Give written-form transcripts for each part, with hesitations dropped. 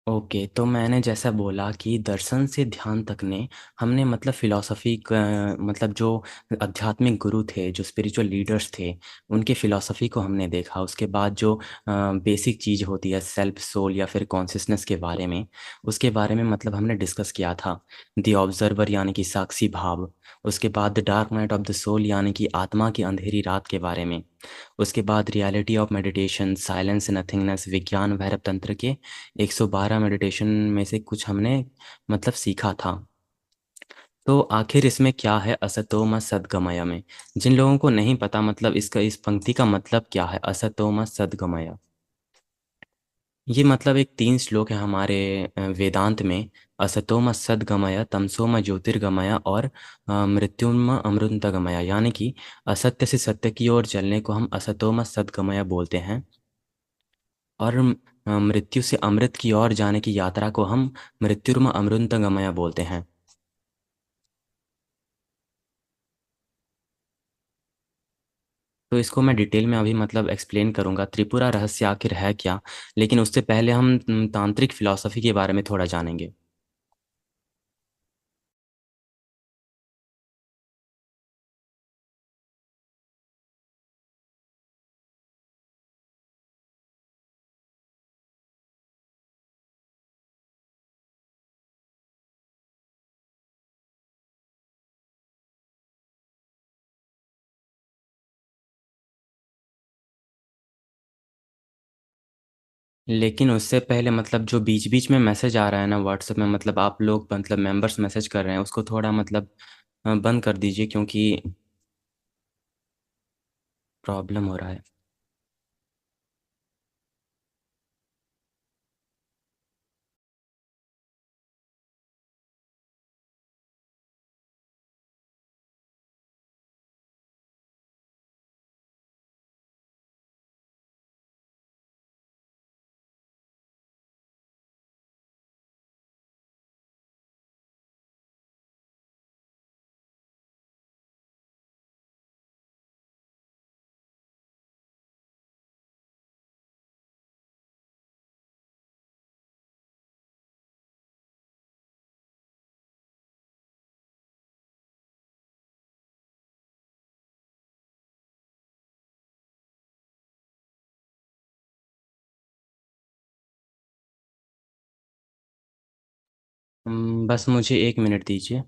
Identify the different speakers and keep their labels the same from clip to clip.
Speaker 1: Okay, तो मैंने जैसा बोला कि दर्शन से ध्यान तक ने हमने मतलब फिलॉसफी का मतलब जो आध्यात्मिक गुरु थे, जो स्पिरिचुअल लीडर्स थे, उनके फिलॉसफी को हमने देखा। उसके बाद जो बेसिक चीज़ होती है सेल्फ सोल या फिर कॉन्शियसनेस के बारे में, उसके बारे में मतलब हमने डिस्कस किया था। द ऑब्जर्वर यानी कि साक्षी भाव। उसके बाद the dark night of the soul यानी कि आत्मा की अंधेरी रात के बारे में। उसके बाद reality of meditation, silence, nothingness, विज्ञान भैरव तंत्र के 112 मेडिटेशन में से कुछ हमने मतलब सीखा था। तो आखिर इसमें क्या है असतो मा सद्गमय में? जिन लोगों को नहीं पता मतलब इसका इस पंक्ति का मतलब क्या है असतो मा सद्गमय, ये मतलब एक 3 श्लोक है हमारे वेदांत में। असतो मा सद्गमय, तमसो मा ज्योतिर्गमय और मृत्युर्मा अमृतगमय, यानी कि असत्य से सत्य की ओर चलने को हम असतो मा सद्गमय बोलते हैं। और मृत्यु से अमृत की ओर जाने की यात्रा को हम मृत्युर्म अमृतगमय बोलते हैं। तो इसको मैं डिटेल में अभी मतलब एक्सप्लेन करूंगा त्रिपुरा रहस्य आखिर है क्या। लेकिन उससे पहले हम तांत्रिक फिलॉसफी के बारे में थोड़ा जानेंगे। लेकिन उससे पहले मतलब जो बीच बीच में मैसेज आ रहा है ना व्हाट्सएप में, मतलब आप लोग मतलब मेंबर्स मैसेज कर रहे हैं, उसको थोड़ा मतलब बंद कर दीजिए, क्योंकि प्रॉब्लम हो रहा है। बस मुझे 1 मिनट दीजिए।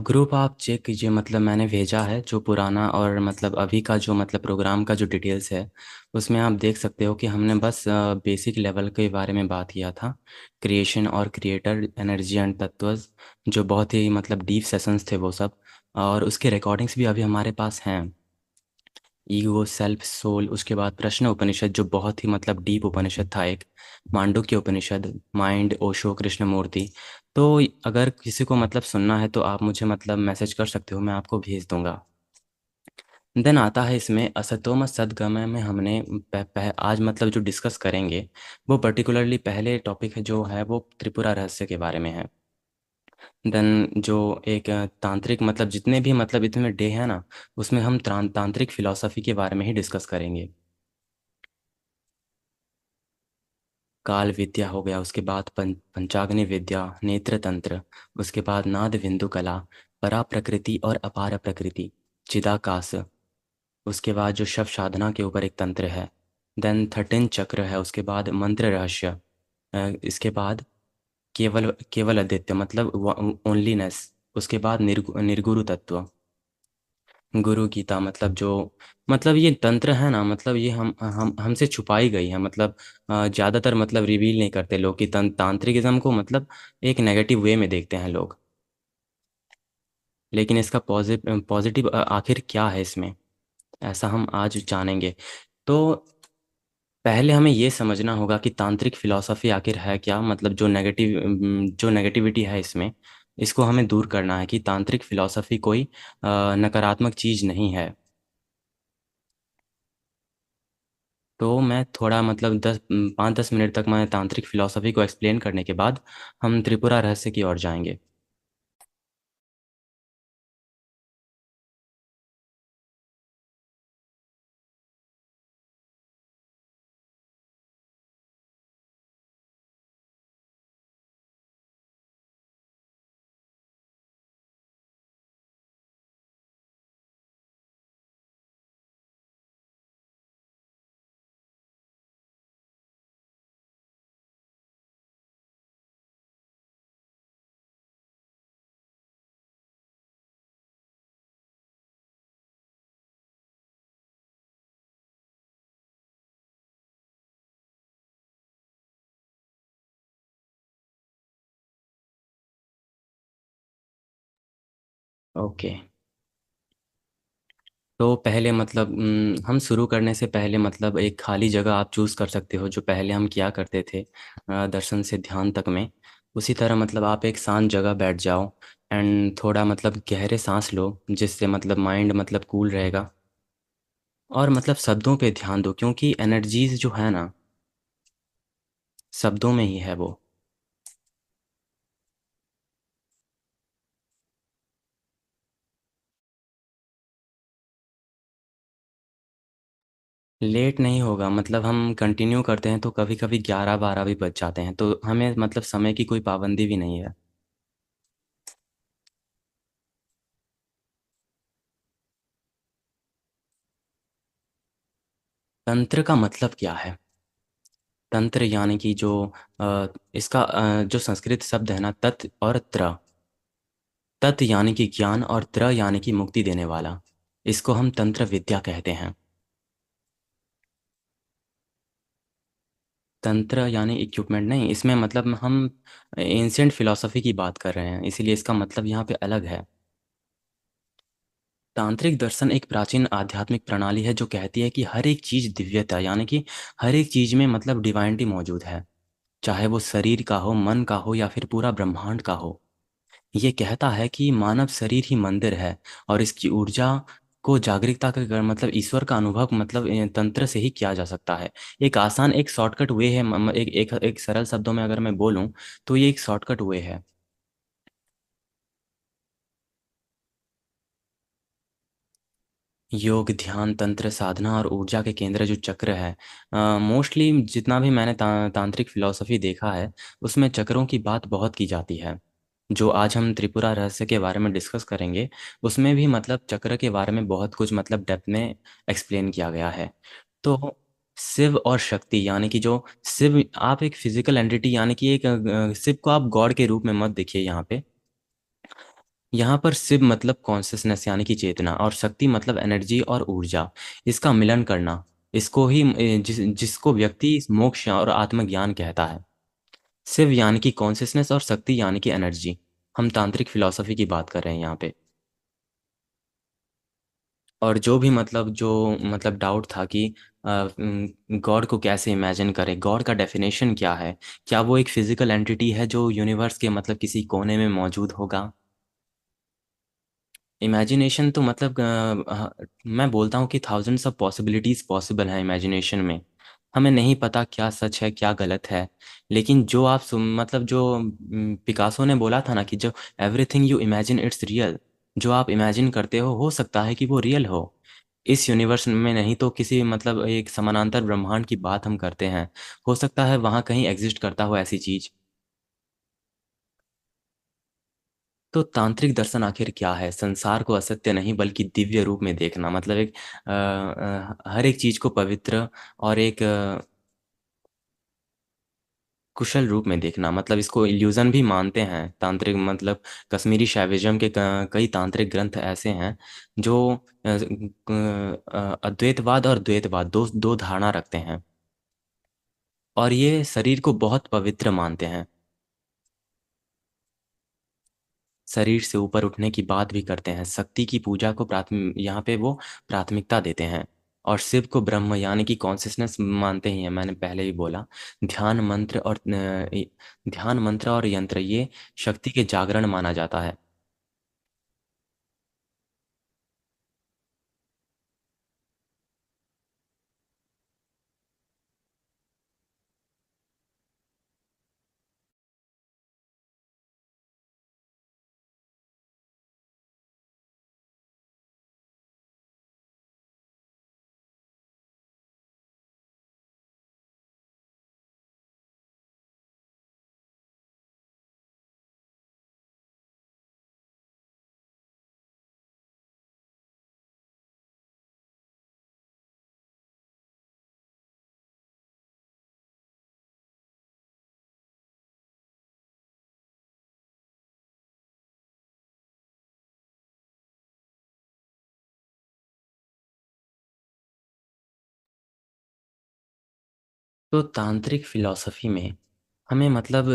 Speaker 1: ग्रुप आप चेक कीजिए, मतलब मैंने भेजा है जो पुराना और मतलब अभी का जो मतलब प्रोग्राम का जो डिटेल्स है, उसमें आप देख सकते हो कि हमने बस बेसिक लेवल के बारे में बात किया था। क्रिएशन और क्रिएटर, एनर्जी एंड तत्व, जो बहुत ही मतलब डीप सेशंस थे वो सब। और उसके रिकॉर्डिंग्स भी अभी हमारे पास हैं। ईगो, सेल्फ, सोल, उसके बाद प्रश्न उपनिषद जो बहुत ही मतलब डीप उपनिषद था एक, मांडुक्य उपनिषद, माइंड, ओशो, कृष्णमूर्ति। तो अगर किसी को मतलब सुनना है तो आप मुझे मतलब मैसेज कर सकते हो, मैं आपको भेज दूंगा। देन आता है इसमें असतोम सद्गमय में हमने आज मतलब जो डिस्कस करेंगे वो पर्टिकुलरली पहले टॉपिक है जो है वो त्रिपुरा रहस्य के बारे में है। देन जो एक तांत्रिक मतलब जितने भी मतलब इतने डे है ना, उसमें हम तांत्रिक फिलॉसफी के बारे में ही डिस्कस करेंगे। काल विद्या हो गया, उसके बाद पंचाग्नि विद्या, नेत्र तंत्र, उसके बाद नाद बिंदु कला, परा प्रकृति और अपार प्रकृति, चिदाकाश। उसके बाद जो शव साधना के ऊपर एक तंत्र है। देन 13 चक्र है, उसके बाद मंत्र रहस्य। इसके बाद केवल केवल अद्वितीय मतलब ओनलीनेस। उसके बाद निर्गुरु तत्व। गुरु गीता मतलब जो, मतलब ये तंत्र है ना, मतलब ये हम हमसे छुपाई गई है, मतलब ज्यादातर मतलब रिवील नहीं करते लोग कि तांत्रिकिज्म को मतलब एक नेगेटिव वे में देखते हैं लोग। लेकिन इसका पॉजिटिव पॉजिटिव आखिर क्या है इसमें, ऐसा हम आज जानेंगे। तो पहले हमें ये समझना होगा कि तांत्रिक फिलॉसफी आखिर है क्या, मतलब जो नेगेटिविटी है इसमें, इसको हमें दूर करना है कि तांत्रिक फिलॉसफी कोई नकारात्मक चीज़ नहीं है। तो मैं थोड़ा मतलब 5-10 मिनट तक मैं तांत्रिक फिलॉसफी को एक्सप्लेन करने के बाद हम त्रिपुरा रहस्य की ओर जाएंगे। ओके। तो पहले मतलब हम शुरू करने से पहले मतलब एक खाली जगह आप चूज़ कर सकते हो, जो पहले हम किया करते थे दर्शन से ध्यान तक में। उसी तरह मतलब आप एक शांत जगह बैठ जाओ एंड थोड़ा मतलब गहरे सांस लो, जिससे मतलब माइंड मतलब कूल रहेगा। और मतलब शब्दों पे ध्यान दो, क्योंकि एनर्जीज जो है ना, शब्दों में ही है वो। लेट नहीं होगा, मतलब हम कंटिन्यू करते हैं तो कभी कभी 11-12 भी बज जाते हैं, तो हमें मतलब समय की कोई पाबंदी भी नहीं है। तंत्र का मतलब क्या है? तंत्र यानी कि जो इसका जो संस्कृत शब्द है ना, तत् और त्र। तत् यानी कि ज्ञान और त्र यानी कि मुक्ति देने वाला। इसको हम तंत्र विद्या कहते हैं। तंत्र यानी इक्विपमेंट नहीं, इसमें मतलब हम एंशियंट फिलॉसफी की बात कर रहे हैं, इसीलिए इसका मतलब यहाँ पे अलग है। तांत्रिक दर्शन एक प्राचीन आध्यात्मिक प्रणाली है जो कहती है कि हर एक चीज दिव्यता, यानी कि हर एक चीज में मतलब डिवाइनिटी मौजूद है। चाहे वो शरीर का हो, मन का हो, या फिर पूरा ब्रह्मांड का हो। ये कहता है कि मानव शरीर ही मंदिर है, और इसकी ऊर्जा को जागरूकता का मतलब ईश्वर का अनुभव मतलब तंत्र से ही किया जा सकता है। एक आसान एक शॉर्टकट वे है, एक सरल शब्दों में अगर मैं बोलूं तो ये एक शॉर्टकट वे है। योग, ध्यान, तंत्र साधना और ऊर्जा के केंद्र जो चक्र है, मोस्टली जितना भी मैंने तांत्रिक फिलॉसफी देखा है, उसमें चक्रों की बात बहुत की जाती है। जो आज हम त्रिपुरा रहस्य के बारे में डिस्कस करेंगे, उसमें भी मतलब चक्र के बारे में बहुत कुछ मतलब डेप्थ में एक्सप्लेन किया गया है। तो शिव और शक्ति, यानी कि जो शिव, आप एक फिजिकल एंटिटी, यानी कि एक शिव को आप गॉड के रूप में मत देखिए यहाँ पे। यहाँ पर शिव मतलब कॉन्शियसनेस यानी कि चेतना, और शक्ति मतलब एनर्जी और ऊर्जा, इसका मिलन करना। इसको ही जिसको व्यक्ति मोक्ष और आत्मज्ञान कहता है। शिव यानी कि कॉन्शियसनेस और शक्ति यानी कि एनर्जी। हम तांत्रिक फिलॉसफी की बात कर रहे हैं यहाँ पे। और जो भी मतलब जो मतलब डाउट था कि गॉड को कैसे इमेजिन करें, गॉड का डेफिनेशन क्या है, क्या वो एक फिजिकल एंटिटी है जो यूनिवर्स के मतलब किसी कोने में मौजूद होगा? इमेजिनेशन तो मतलब मैं बोलता हूँ कि थाउजेंड्स ऑफ पॉसिबिलिटीज पॉसिबल हैं इमेजिनेशन में। हमें नहीं पता क्या सच है क्या गलत है। लेकिन जो आप मतलब जो पिकासो ने बोला था ना कि जो everything you imagine it's real. जो आप इमेजिन करते हो सकता है कि वो रियल हो। इस यूनिवर्स में नहीं तो किसी मतलब एक समानांतर ब्रह्मांड की बात हम करते हैं, हो सकता है वहाँ कहीं एग्जिस्ट करता हो ऐसी चीज। तो तांत्रिक दर्शन आखिर क्या है? संसार को असत्य नहीं बल्कि दिव्य रूप में देखना, मतलब एक हर एक चीज को पवित्र और एक कुशल रूप में देखना मतलब इसको इल्यूजन भी मानते हैं तांत्रिक मतलब कश्मीरी शैविज्म के कई तांत्रिक ग्रंथ ऐसे हैं जो अद्वैतवाद और द्वैतवाद दो दो धारणा रखते हैं और ये शरीर को बहुत पवित्र मानते हैं। शरीर से ऊपर उठने की बात भी करते हैं, शक्ति की पूजा को प्राथमिक यहाँ पे वो प्राथमिकता देते हैं। और शिव को ब्रह्म यानी कि कॉन्सियसनेस मानते ही हैं, मैंने पहले ही बोला। ध्यान मंत्र और यंत्र ये शक्ति के जागरण माना जाता है। तो तांत्रिक फिलॉसफी में हमें मतलब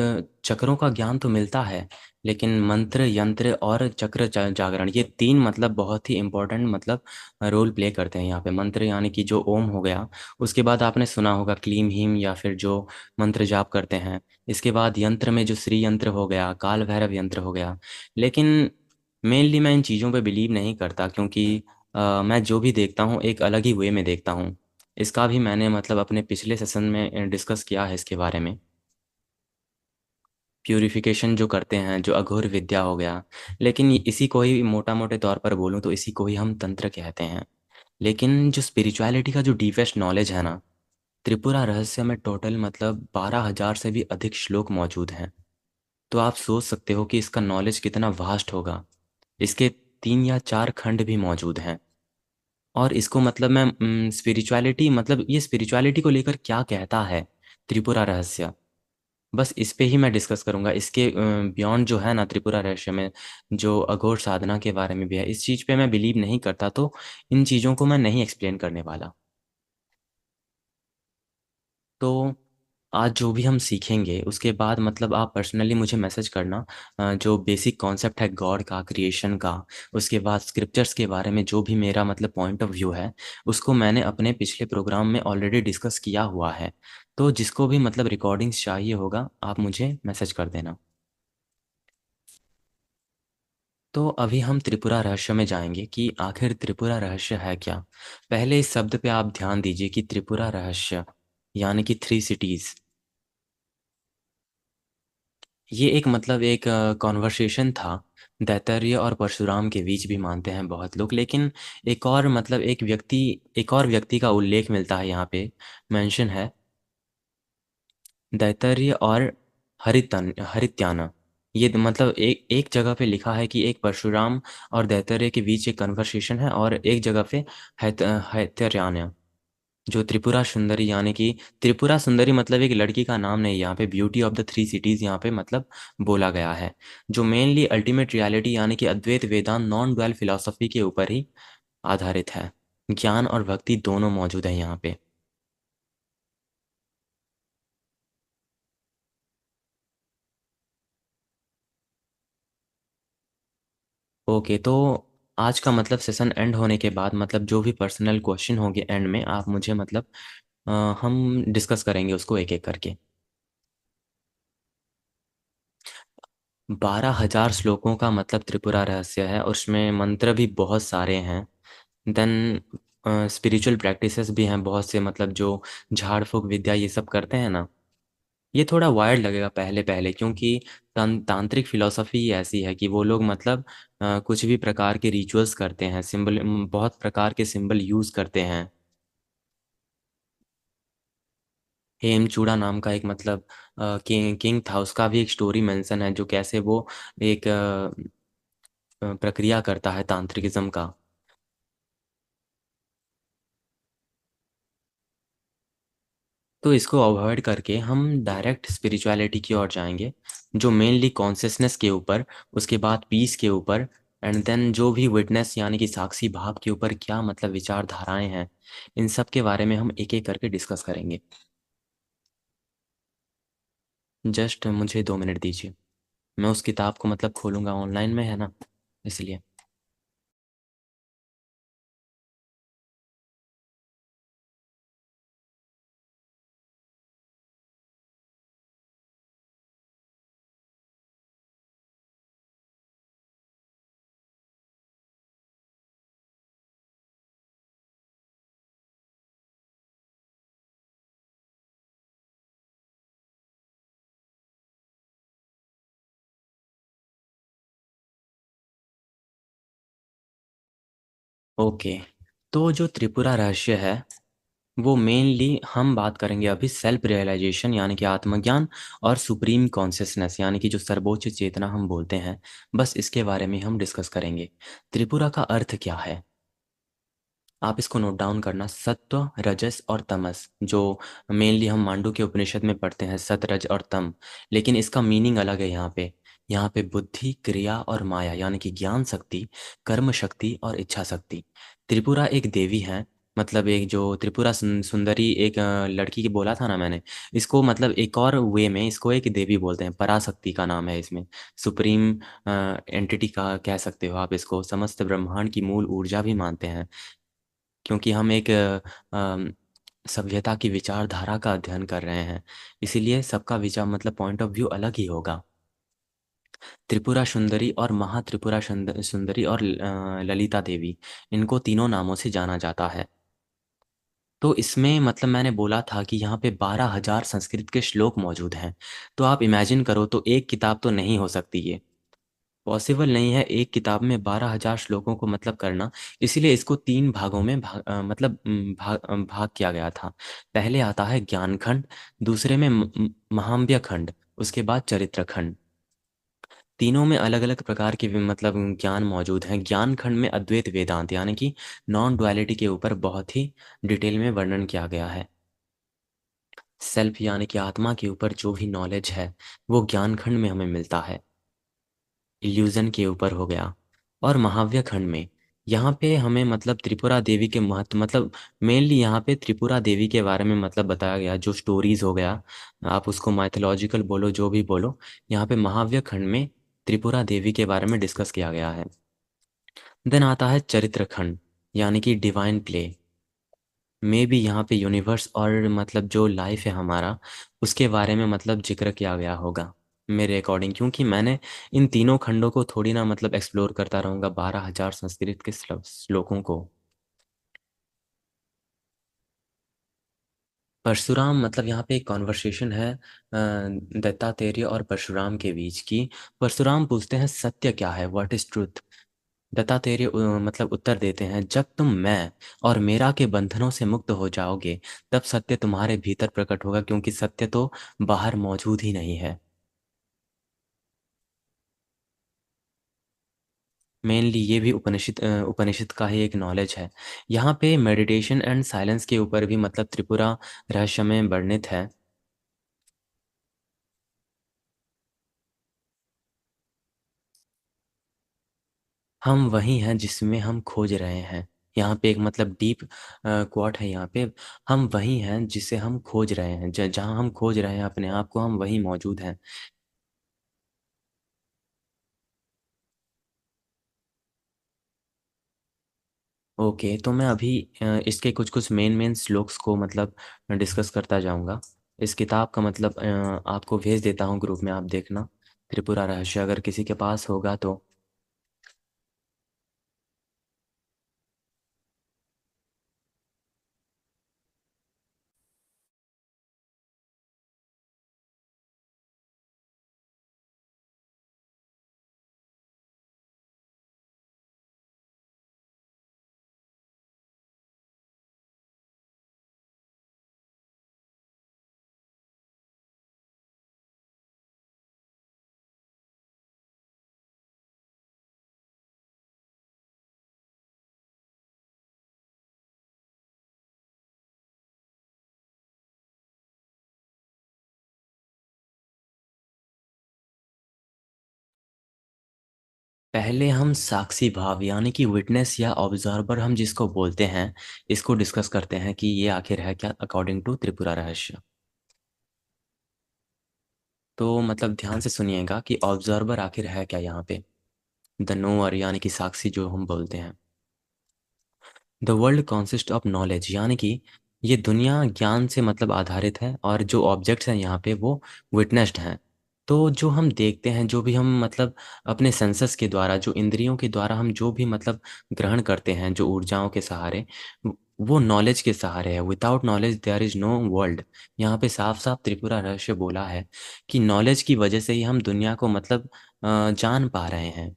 Speaker 1: चक्रों का ज्ञान तो मिलता है, लेकिन मंत्र यंत्र और चक्र जागरण ये तीन मतलब बहुत ही इम्पोर्टेंट मतलब रोल प्ले करते हैं यहाँ पे। मंत्र यानी कि जो ओम हो गया, उसके बाद आपने सुना होगा क्लीम हीम या फिर जो मंत्र जाप करते हैं। इसके बाद यंत्र में जो श्री यंत्र हो गया, काल भैरव यंत्र हो गया। लेकिन मेनली मैं इन चीज़ों पे बिलीव नहीं करता, क्योंकि मैं जो भी देखता हूँ एक अलग ही वे में देखता हूँ। इसका भी मैंने मतलब अपने पिछले सेशन में डिस्कस किया है इसके बारे में। प्यूरिफिकेशन जो करते हैं, जो अघोर विद्या हो गया। लेकिन इसी को ही मोटा मोटे तौर पर बोलूँ तो इसी को ही हम तंत्र कहते हैं। लेकिन जो स्पिरिचुअलिटी का जो डीपेस्ट नॉलेज है ना, त्रिपुरा रहस्य में टोटल मतलब 12,000 से भी अधिक श्लोक मौजूद हैं। तो आप सोच सकते हो कि इसका नॉलेज कितना वास्ट होगा। इसके 3 या 4 खंड भी मौजूद हैं। और इसको मतलब मैं स्पिरिचुअलिटी मतलब ये स्पिरिचुअलिटी को लेकर क्या कहता है त्रिपुरा रहस्य, बस इस पे ही मैं डिस्कस करूंगा। इसके बियॉन्ड जो है ना त्रिपुरा रहस्य में जो अघोर साधना के बारे में भी है, इस चीज़ पे मैं बिलीव नहीं करता, तो इन चीज़ों को मैं नहीं एक्सप्लेन करने वाला। तो आज जो भी हम सीखेंगे उसके बाद मतलब आप पर्सनली मुझे मैसेज करना। जो बेसिक कॉन्सेप्ट है गॉड का, क्रिएशन का, उसके बाद स्क्रिप्चर्स के बारे में जो भी मेरा मतलब पॉइंट ऑफ व्यू है, उसको मैंने अपने पिछले प्रोग्राम में ऑलरेडी डिस्कस किया हुआ है। तो जिसको भी मतलब रिकॉर्डिंग्स चाहिए होगा आप मुझे मैसेज कर देना। तो अभी हम त्रिपुरा रहस्य में जाएंगे कि आखिर त्रिपुरा रहस्य है क्या। पहले इस शब्द पे आप ध्यान दीजिए कि त्रिपुरा रहस्य यानी कि 3 सिटीज। ये एक मतलब एक कॉन्वर्सेशन था दैतरेय और परशुराम के बीच भी मानते हैं बहुत लोग। लेकिन एक और मतलब एक और व्यक्ति का उल्लेख मिलता है यहाँ पे, मेंशन है दैतरेय और हरित्याना। ये मतलब एक एक जगह पे लिखा है कि एक परशुराम और दैतरेय के बीच एक कन्वर्सेशन है, और एक जगह पे हैत्यारान्य जो त्रिपुरा सुंदरी यानी कि त्रिपुरा सुंदरी मतलब एक लड़की का नाम नहीं, यहाँ पे ब्यूटी ऑफ द 3 सिटीज यहाँ पे मतलब बोला गया है। जो मेनली अल्टीमेट रियलिटी यानी कि अद्वैत वेदांत नॉन डुअल फिलॉसफी के ऊपर ही आधारित है। ज्ञान और भक्ति दोनों मौजूद है यहाँ पे। ओके, तो आज का मतलब सेशन एंड होने के बाद मतलब जो भी पर्सनल क्वेश्चन होंगे एंड में आप मुझे मतलब अ, हम डिस्कस करेंगे उसको एक एक करके। 12,000 श्लोकों का मतलब त्रिपुरा रहस्य है, उसमें मंत्र भी बहुत सारे हैं। देन स्पिरिचुअल प्रैक्टिसेस भी हैं बहुत से, मतलब जो झाड़ फूक विद्या ये सब करते हैं ना। ये थोड़ा वायर्ड लगेगा पहले पहले, क्योंकि तांत्रिक फिलॉसफी ही ऐसी है कि वो लोग मतलब कुछ भी प्रकार के रिचुअल्स करते हैं, सिंबल बहुत प्रकार के सिंबल यूज करते हैं। हेमचूड़ा नाम का एक मतलब किंग था, उसका भी एक स्टोरी मेंशन है, जो कैसे वो एक प्रक्रिया करता है तांत्रिकिज्म का। तो इसको अवॉइड करके हम डायरेक्ट स्पिरिचुअलिटी की ओर जाएंगे, जो मेनली कॉन्शियसनेस के ऊपर, उसके बाद पीस के ऊपर, एंड देन जो भी विटनेस यानी कि साक्षी भाव के ऊपर क्या मतलब विचारधाराएं हैं, इन सब के बारे में हम एक एक करके डिस्कस करेंगे। जस्ट मुझे 2 मिनट दीजिए, मैं उस किताब को मतलब खोलूँगा, ऑनलाइन में है ना, इसलिए। ओके, तो जो त्रिपुरा रहस्य है, वो मेनली हम बात करेंगे अभी सेल्फ रियलाइजेशन यानी कि आत्मज्ञान, और सुप्रीम कॉन्शियसनेस यानी कि जो सर्वोच्च चेतना हम बोलते हैं, बस इसके बारे में हम डिस्कस करेंगे। त्रिपुरा का अर्थ क्या है, आप इसको नोट डाउन करना। सत्व, रजस और तमस, जो मेनली हम मांडू के उपनिषद में पढ़ते हैं, सत, रज और तम, लेकिन इसका मीनिंग अलग है यहाँ पे। यहाँ पे बुद्धि, क्रिया और माया यानी कि ज्ञान शक्ति, कर्म शक्ति और इच्छा शक्ति। त्रिपुरा एक देवी है, मतलब एक जो त्रिपुरा सुंदरी, एक लड़की की बोला था ना मैंने, इसको मतलब एक और वे में इसको एक देवी बोलते हैं, पराशक्ति का नाम है इसमें, सुप्रीम एंटिटी का कह सकते हो आप इसको, समस्त ब्रह्मांड की मूल ऊर्जा भी मानते हैं, क्योंकि हम एक अम, सभ्यता की विचारधारा का अध्ययन कर रहे हैं, इसीलिए सबका विचार मतलब पॉइंट ऑफ व्यू अलग ही होगा। त्रिपुरा सुंदरी और महात्रिपुरा सुंदरी और ललिता देवी, इनको तीनों नामों से जाना जाता है। तो इसमें मतलब मैंने बोला था कि यहाँ पे 12,000 संस्कृत के श्लोक मौजूद हैं। तो आप इमेजिन करो, तो एक किताब तो नहीं हो सकती ये, पॉसिबल नहीं है एक किताब में 12,000 श्लोकों को मतलब करना। इसीलिए इसको 3 भागों में मतलब भाग किया गया था। पहले आता है ज्ञान खंड, दूसरे में महाम्य खंड, उसके बाद चरित्र खंड। तीनों में अलग अलग प्रकार के मतलब ज्ञान मौजूद हैं। ज्ञान खंड में अद्वैत वेदांत यानी कि नॉन डुअलिटी के ऊपर बहुत ही डिटेल में वर्णन किया गया है। सेल्फ यानी कि आत्मा के ऊपर जो भी नॉलेज है, वो ज्ञान खंड में हमें मिलता है। इल्यूजन के ऊपर हो गया। और महाव्य खंड में, यहाँ पे हमें मतलब त्रिपुरा देवी के महत्व, मतलब मेनली यहाँ पे त्रिपुरा देवी के बारे में मतलब बताया गया, जो स्टोरीज हो गया, आप उसको माइथोलॉजिकल बोलो जो भी बोलो, यहाँ पे महाव्य खंड में त्रिपुरा देवी के बारे में डिस्कस किया गया है। देन आता है चरित्र खंड, यानी कि डिवाइन प्ले में भी यहाँ पे यूनिवर्स और मतलब जो लाइफ है हमारा, उसके बारे में मतलब जिक्र किया गया होगा मेरे अकॉर्डिंग, क्योंकि मैंने इन तीनों खंडों को थोड़ी ना मतलब एक्सप्लोर करता रहूँगा 12,000 संस्कृत के श्लोकों को। परशुराम, मतलब यहाँ पे एक कॉन्वर्सेशन है दत्तात्रेय और परशुराम के बीच की। परशुराम पूछते हैं सत्य क्या है, व्हाट इज ट्रूथ। दत्तात्रेय मतलब उत्तर देते हैं, जब तुम मैं और मेरा के बंधनों से मुक्त हो जाओगे, तब सत्य तुम्हारे भीतर प्रकट होगा, क्योंकि सत्य तो बाहर मौजूद ही नहीं है। मेनली ये भी उपनिषद का ही एक नॉलेज है। यहाँ पे मेडिटेशन एंड साइलेंस के ऊपर भी मतलब त्रिपुरा रहस्य में वर्णित है। हम वही हैं जिसमें हम खोज रहे हैं। यहाँ पे एक मतलब डीप क्वाट है यहाँ पे, हम वही हैं जिसे हम खोज रहे हैं, जहाँ हम खोज रहे हैं अपने आप को, हम वही मौजूद हैं। ओके, तो मैं अभी इसके कुछ कुछ मेन मेन श्लोक्स को मतलब डिस्कस करता जाऊंगा। इस किताब का मतलब आपको भेज देता हूँ ग्रुप में, आप देखना, त्रिपुरा रहस्य अगर किसी के पास होगा तो। पहले हम साक्षी भाव यानी कि विटनेस या ऑब्जर्वर हम जिसको बोलते हैं, इसको डिस्कस करते हैं कि ये आखिर है क्या अकॉर्डिंग टू त्रिपुरा रहस्य। तो मतलब ध्यान से सुनिएगा कि ऑब्जर्वर आखिर है क्या यहाँ पे। द नोअर यानी कि साक्षी जो हम बोलते हैं। The world consist of knowledge यानी कि ये दुनिया ज्ञान से मतलब आधारित है, और जो ऑब्जेक्ट्स हैं यहाँ पे वो विटनेस्ड हैं। तो जो हम देखते हैं, जो भी हम मतलब अपने सेंसस के द्वारा, जो इंद्रियों के द्वारा हम जो भी मतलब ग्रहण करते हैं, जो ऊर्जाओं के सहारे, वो नॉलेज के सहारे है। Without knowledge there is no world. यहाँ पे साफ साफ त्रिपुरा रहस्य बोला है कि नॉलेज की वजह से ही हम दुनिया को मतलब जान पा रहे हैं।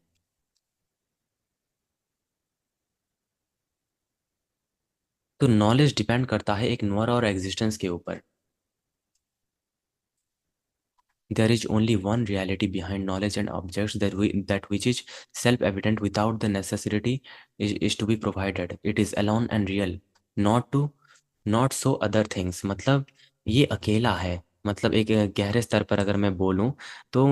Speaker 1: तो नॉलेज डिपेंड करता है एक नोअर और एग्जिस्टेंस के ऊपर। There is only one reality behind knowledge and objects that which is self-evident without the necessity is to be provided. It is alone and real, not so other things। मतलब ये अकेला है। मतलब एक गहरे स्तर पर अगर मैं बोलूं तो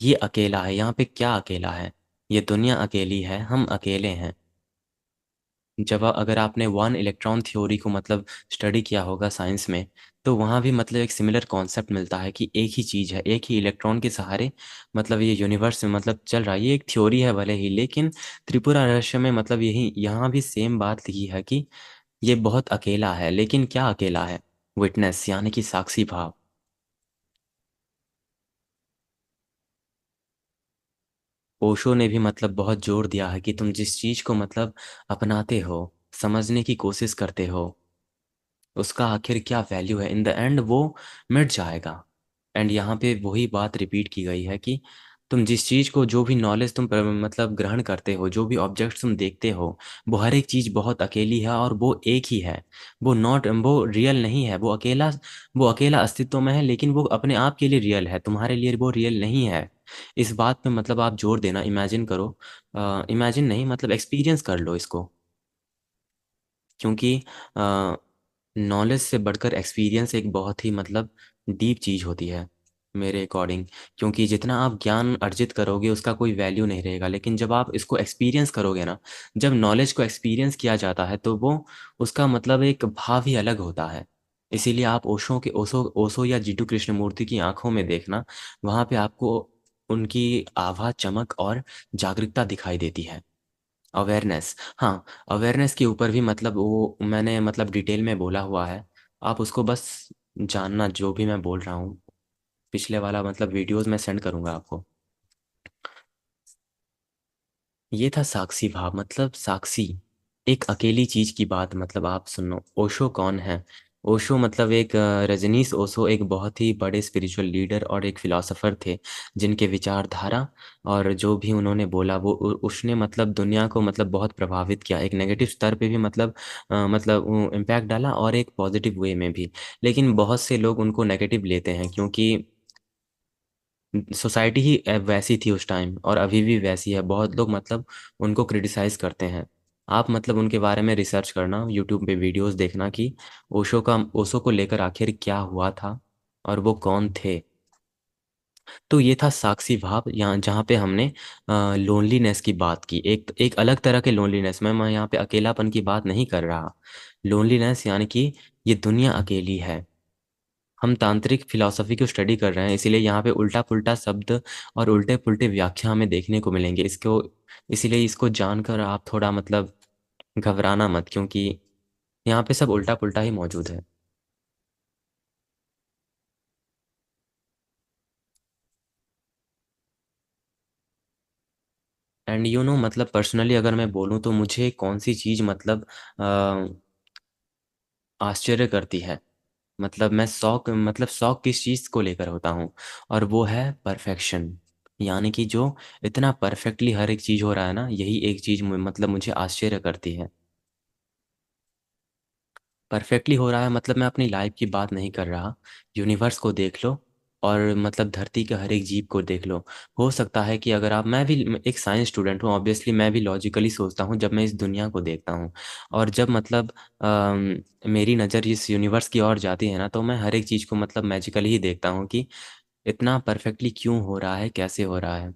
Speaker 1: ये अकेला है। यहाँ पे क्या अकेला है? ये दुनिया अकेली है, हम अकेले हैं। जब अगर आपने वन इलेक्ट्रॉन थ्योरी को मतलब स्टडी किया होगा साइंस में, तो वहाँ भी मतलब एक सिमिलर कॉन्सेप्ट मिलता है कि एक ही चीज़ है, एक ही इलेक्ट्रॉन के सहारे मतलब ये यूनिवर्स में मतलब चल रहा है। ये एक थ्योरी है भले ही, लेकिन त्रिपुरा रहस्य में मतलब यही यहाँ भी सेम बात लिखी है कि ये बहुत अकेला है। लेकिन क्या अकेला है? विटनेस यानी कि साक्षी भाव। ओशो ने भी मतलब बहुत जोर दिया है कि तुम जिस चीज़ को मतलब अपनाते हो, समझने की कोशिश करते हो, उसका आखिर क्या वैल्यू है, इन द एंड वो मिट जाएगा। एंड यहाँ पे वही बात रिपीट की गई है कि तुम जिस चीज़ को, जो भी नॉलेज तुम मतलब ग्रहण करते हो, जो भी ऑब्जेक्ट्स तुम देखते हो, वो हर एक चीज़ बहुत अकेली है और वो एक ही है। वो रियल नहीं है। वो अकेला अस्तित्व में है, लेकिन वो अपने आप के लिए रियल है, तुम्हारे लिए वो रियल नहीं है। इस बात पे मतलब आप जोर देना। इमेजिन करो, इमेजिन नहीं मतलब एक्सपीरियंस कर लो इसको। क्योंकि नॉलेज से बढ़कर एक्सपीरियंस एक बहुत ही मतलब डीप चीज़ होती है मेरे अकॉर्डिंग। क्योंकि जितना आप ज्ञान अर्जित करोगे उसका कोई वैल्यू नहीं रहेगा, लेकिन जब आप इसको एक्सपीरियंस करोगे ना, जब नॉलेज को एक्सपीरियंस किया जाता है तो वो उसका मतलब एक भाव ही अलग होता है। इसीलिए आप ओशो या जीटू कृष्णमूर्ति की आंखों में देखना, वहाँ पे आपको उनकी आभा, चमक और जागरूकता दिखाई देती है। अवेयरनेस, हाँ। अवेयरनेस के ऊपर भी मतलब वो मैंने मतलब डिटेल में बोला हुआ है। आप उसको बस जानना, जो भी मैं बोल रहा हूँ। पिछले वाला मतलब वीडियोस मैं सेंड करूँगा आपको। ये था साक्षी भाव। मतलब साक्षी एक अकेली चीज की बात। मतलब आप सुनो, ओशो कौन है? ओशो मतलब एक रजनीश ओशो एक बहुत ही बड़े स्पिरिचुअल लीडर और एक फिलोसोफर थे, जिनके विचारधारा और जो भी उन्होंने बोला वो उसने मतलब दुनिया को मतलब बहुत प्रभावित किया। एक नेगेटिव स्तर पे भी मतलब मतलब इम्पैक्ट डाला, और एक पॉजिटिव वे में भी। लेकिन बहुत से लोग उनको नेगेटिव लेते हैं, क्योंकि सोसाइटी ही वैसी थी उस टाइम, और अभी भी वैसी है। बहुत लोग मतलब उनको क्रिटिसाइज करते हैं। आप मतलब उनके बारे में रिसर्च करना, यूट्यूब पे वीडियोस देखना कि ओशो को लेकर आखिर क्या हुआ था और वो कौन थे। तो ये था साक्षी भाव, यहाँ जहाँ पे हमने लोनलीनेस की बात की। एक एक अलग तरह के लोनलीनेस। मैं यहाँ पे अकेलापन की बात नहीं कर रहा। लोनलीनेस यानी कि ये दुनिया अकेली है। हम तांत्रिक फिलॉसफी को स्टडी कर रहे हैं, इसीलिए यहाँ पे उल्टा पुल्टा शब्द और उल्टे पुल्टे व्याख्या हमें देखने को मिलेंगे इसको। इसीलिए इसको जानकर आप थोड़ा मतलब घबराना मत, क्योंकि यहाँ पे सब उल्टा पुल्टा ही मौजूद है। एंड यू नो मतलब पर्सनली अगर मैं बोलूँ तो मुझे कौन सी चीज़ मतलब आश्चर्य करती है। मतलब मैं शौक किस चीज़ को लेकर होता हूँ, और वो है परफेक्शन। यानी कि जो इतना परफेक्टली हर एक चीज़ हो रहा है ना, यही एक चीज़ मतलब मुझे आश्चर्य करती है। परफेक्टली हो रहा है मतलब मैं अपनी लाइफ की बात नहीं कर रहा। यूनिवर्स को देख लो, और मतलब धरती के हर एक जीव को देख लो। हो सकता है कि अगर आप, मैं भी एक साइंस स्टूडेंट हूँ, ऑब्वियसली मैं भी लॉजिकली सोचता हूँ जब मैं इस दुनिया को देखता हूँ। और जब मतलब मेरी नज़र इस यूनिवर्स की ओर जाती है ना, तो मैं हर एक चीज़ को मतलब मैजिकली ही देखता हूँ कि इतना परफेक्टली क्यों हो रहा है, कैसे हो रहा है।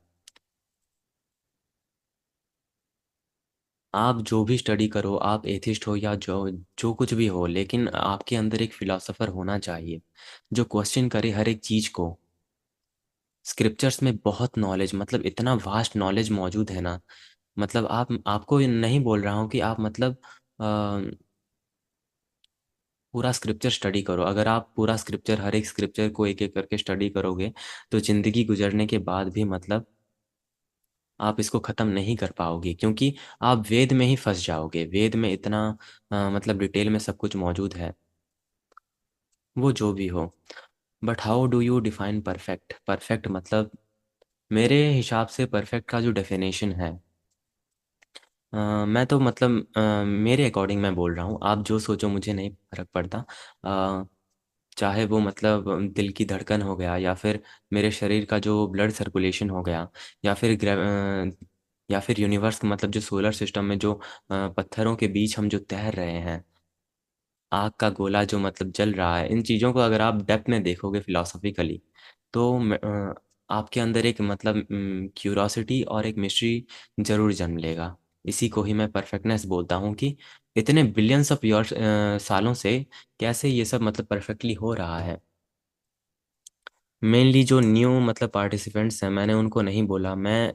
Speaker 1: आप जो भी स्टडी करो, आप एथिस्ट हो या जो जो कुछ भी हो, लेकिन आपके अंदर एक फिलोसोफर होना चाहिए जो क्वेश्चन करे हर एक चीज को। स्क्रिप्चर्स में बहुत नॉलेज, मतलब इतना वास्ट नॉलेज मौजूद है ना। मतलब आपको ये नहीं बोल रहा हूँ कि आप मतलब पूरा स्क्रिप्चर स्टडी करो। अगर आप पूरा स्क्रिप्चर, हर एक स्क्रिप्चर को एक एक करके स्टडी करोगे, तो जिंदगी गुजरने के बाद भी मतलब आप इसको ख़त्म नहीं कर पाओगे, क्योंकि आप वेद में ही फंस जाओगे। वेद में इतना मतलब डिटेल में सब कुछ मौजूद है। वो जो भी हो, but how do you define perfect? Perfect मतलब, मेरे हिसाब से परफेक्ट का जो डेफिनेशन है, मैं तो मतलब मेरे अकॉर्डिंग मैं बोल रहा हूँ, आप जो सोचो मुझे नहीं फर्क पड़ता। अ, चाहे वो मतलब दिल की धड़कन हो गया, या फिर मेरे शरीर का जो ब्लड सर्कुलेशन हो गया, या फिर या फिर यूनिवर्स, मतलब जो सोलर सिस्टम में जो पत्थरों के बीच हम जो तैर रहे हैं, आग का गोला जो मतलब जल रहा है, इन चीज़ों को अगर आप डेप्थ में देखोगे फिलोसफिकली, तो आपके अंदर एक मतलब क्यूरोसिटी और एक मिस्ट्री जरूर जन्म लेगा। इसी को ही मैं परफेक्टनेस बोलता हूँ कि इतने बिलियंस ऑफ ईयर सालों से कैसे ये सब मतलब परफेक्टली हो रहा है। मेनली जो न्यू मतलब पार्टिसिपेंट्स हैं, मैंने उनको नहीं बोला। मैं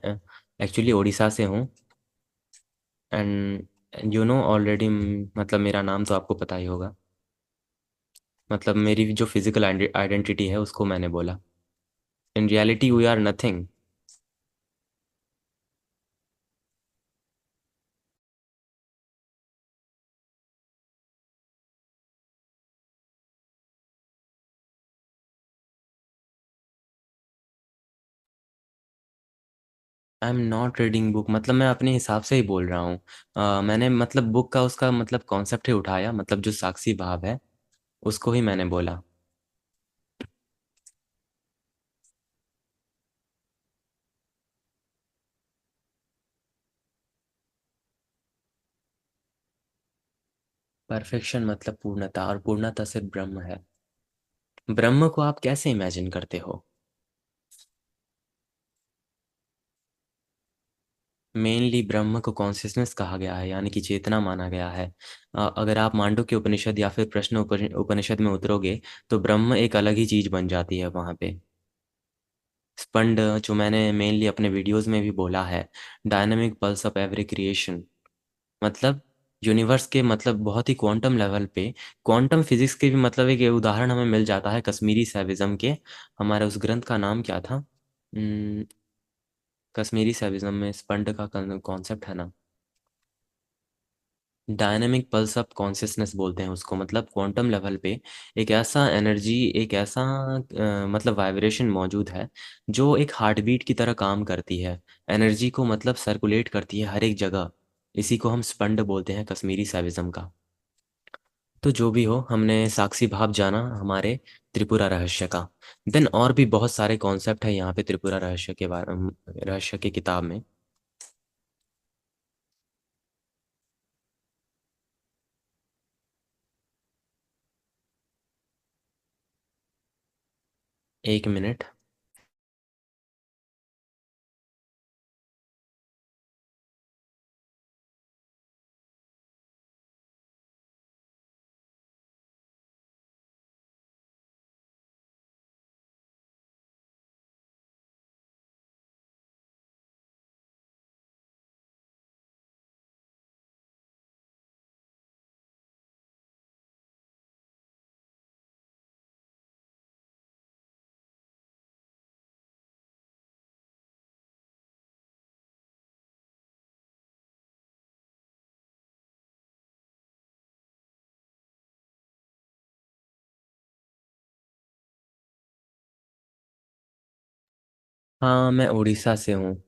Speaker 1: एक्चुअली उड़ीसा से हूँ, एंड यू नो ऑलरेडी, मतलब मेरा नाम तो आपको पता ही होगा। मतलब मेरी जो फिजिकल आइडेंटिटी है उसको मैंने बोला। In reality we are nothing. I am not reading book, मतलब मैं अपने हिसाब से ही बोल रहा हूँ। मैंने मतलब बुक का उसका मतलब कॉन्सेप्ट ही उठाया, मतलब जो साक्षी भाव है उसको ही मैंने बोला। परफेक्शन मतलब पूर्णता, और पूर्णता सिर्फ ब्रह्म है। ब्रह्म को आप कैसे इमेजिन करते हो? मेनली ब्रह्म को कॉन्शियसनेस कहा गया है, यानी कि चेतना माना गया है। अगर आप मांडू के उपनिषद या फिर प्रश्न उपनिषद में उतरोगे, तो ब्रह्म एक अलग ही चीज बन जाती है वहां पे। स्पंड, जो मैंने मेनली अपने वीडियोस में भी बोला है, dynamic pulse of every creation, मतलब यूनिवर्स के मतलब बहुत ही क्वांटम लेवल पे, क्वांटम फिजिक्स के भी मतलब एक उदाहरण हमें मिल जाता है कश्मीरी सैविज्म के। हमारे उस ग्रंथ का नाम क्या था? हम्म, कश्मीरी सैविज्म में स्पंड का कॉन्सेप्ट है ना, डायनेमिक पल्स ऑफ कॉन्शियसनेस बोलते हैं उसको। मतलब क्वांटम लेवल पे एक ऐसा एनर्जी, एक ऐसा मतलब वाइब्रेशन मौजूद है जो एक हार्ट बीट की तरह काम करती है, एनर्जी को मतलब सर्कुलेट करती है हर एक जगह। इसी को हम स्पंड बोलते हैं कश्मीरी सैविज्म का। तो जो भी हो, हमने साक्षी भाव जाना हमारे त्रिपुरा रहस्य का। देन और भी बहुत सारे कॉन्सेप्ट है यहाँ पे त्रिपुरा रहस्य के बारे, रहस्य की किताब में। 1 मिनट। हाँ, मैं उड़ीसा से हूँ।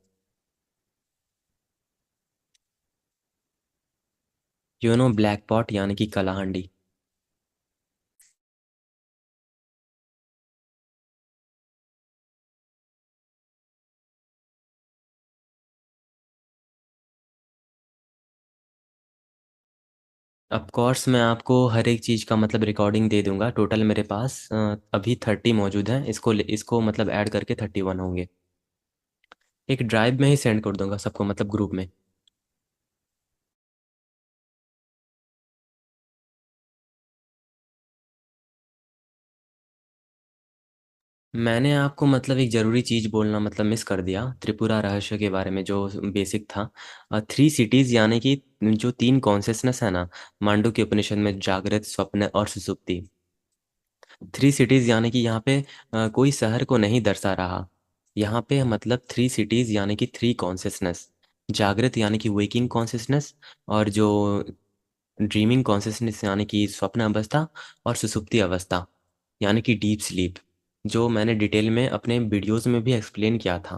Speaker 1: यू नो ब्लैक पॉट यानी कि कलाहंडी। ऑफ कोर्स मैं आपको हर एक चीज़ का मतलब रिकॉर्डिंग दे दूंगा। टोटल मेरे पास अभी 30 मौजूद हैं। इसको मतलब ऐड करके 31 होंगे। एक ड्राइव में ही सेंड कर दूंगा सबको, मतलब ग्रुप में। मैंने आपको मतलब एक जरूरी चीज बोलना मतलब मिस कर दिया त्रिपुरा रहस्य के बारे में जो बेसिक था। थ्री सिटीज यानी कि जो तीन कॉन्सियसनेस है ना, मांडू के उपनिषद में जागृत, स्वप्न और सुसुप्ति। थ्री सिटीज यानी कि यहाँ पे कोई शहर को नहीं दर्शा रहा। यहाँ पे मतलब थ्री सिटीज यानी कि थ्री कॉन्सियसनेस, जागृत यानी कि वेकिंग कॉन्सियसनेस, और जो ड्रीमिंग कॉन्सियसनेस यानी कि स्वप्न अवस्था, और सुसुप्ति अवस्था यानी कि डीप स्लीप, जो मैंने डिटेल में अपने वीडियोस में भी एक्सप्लेन किया था।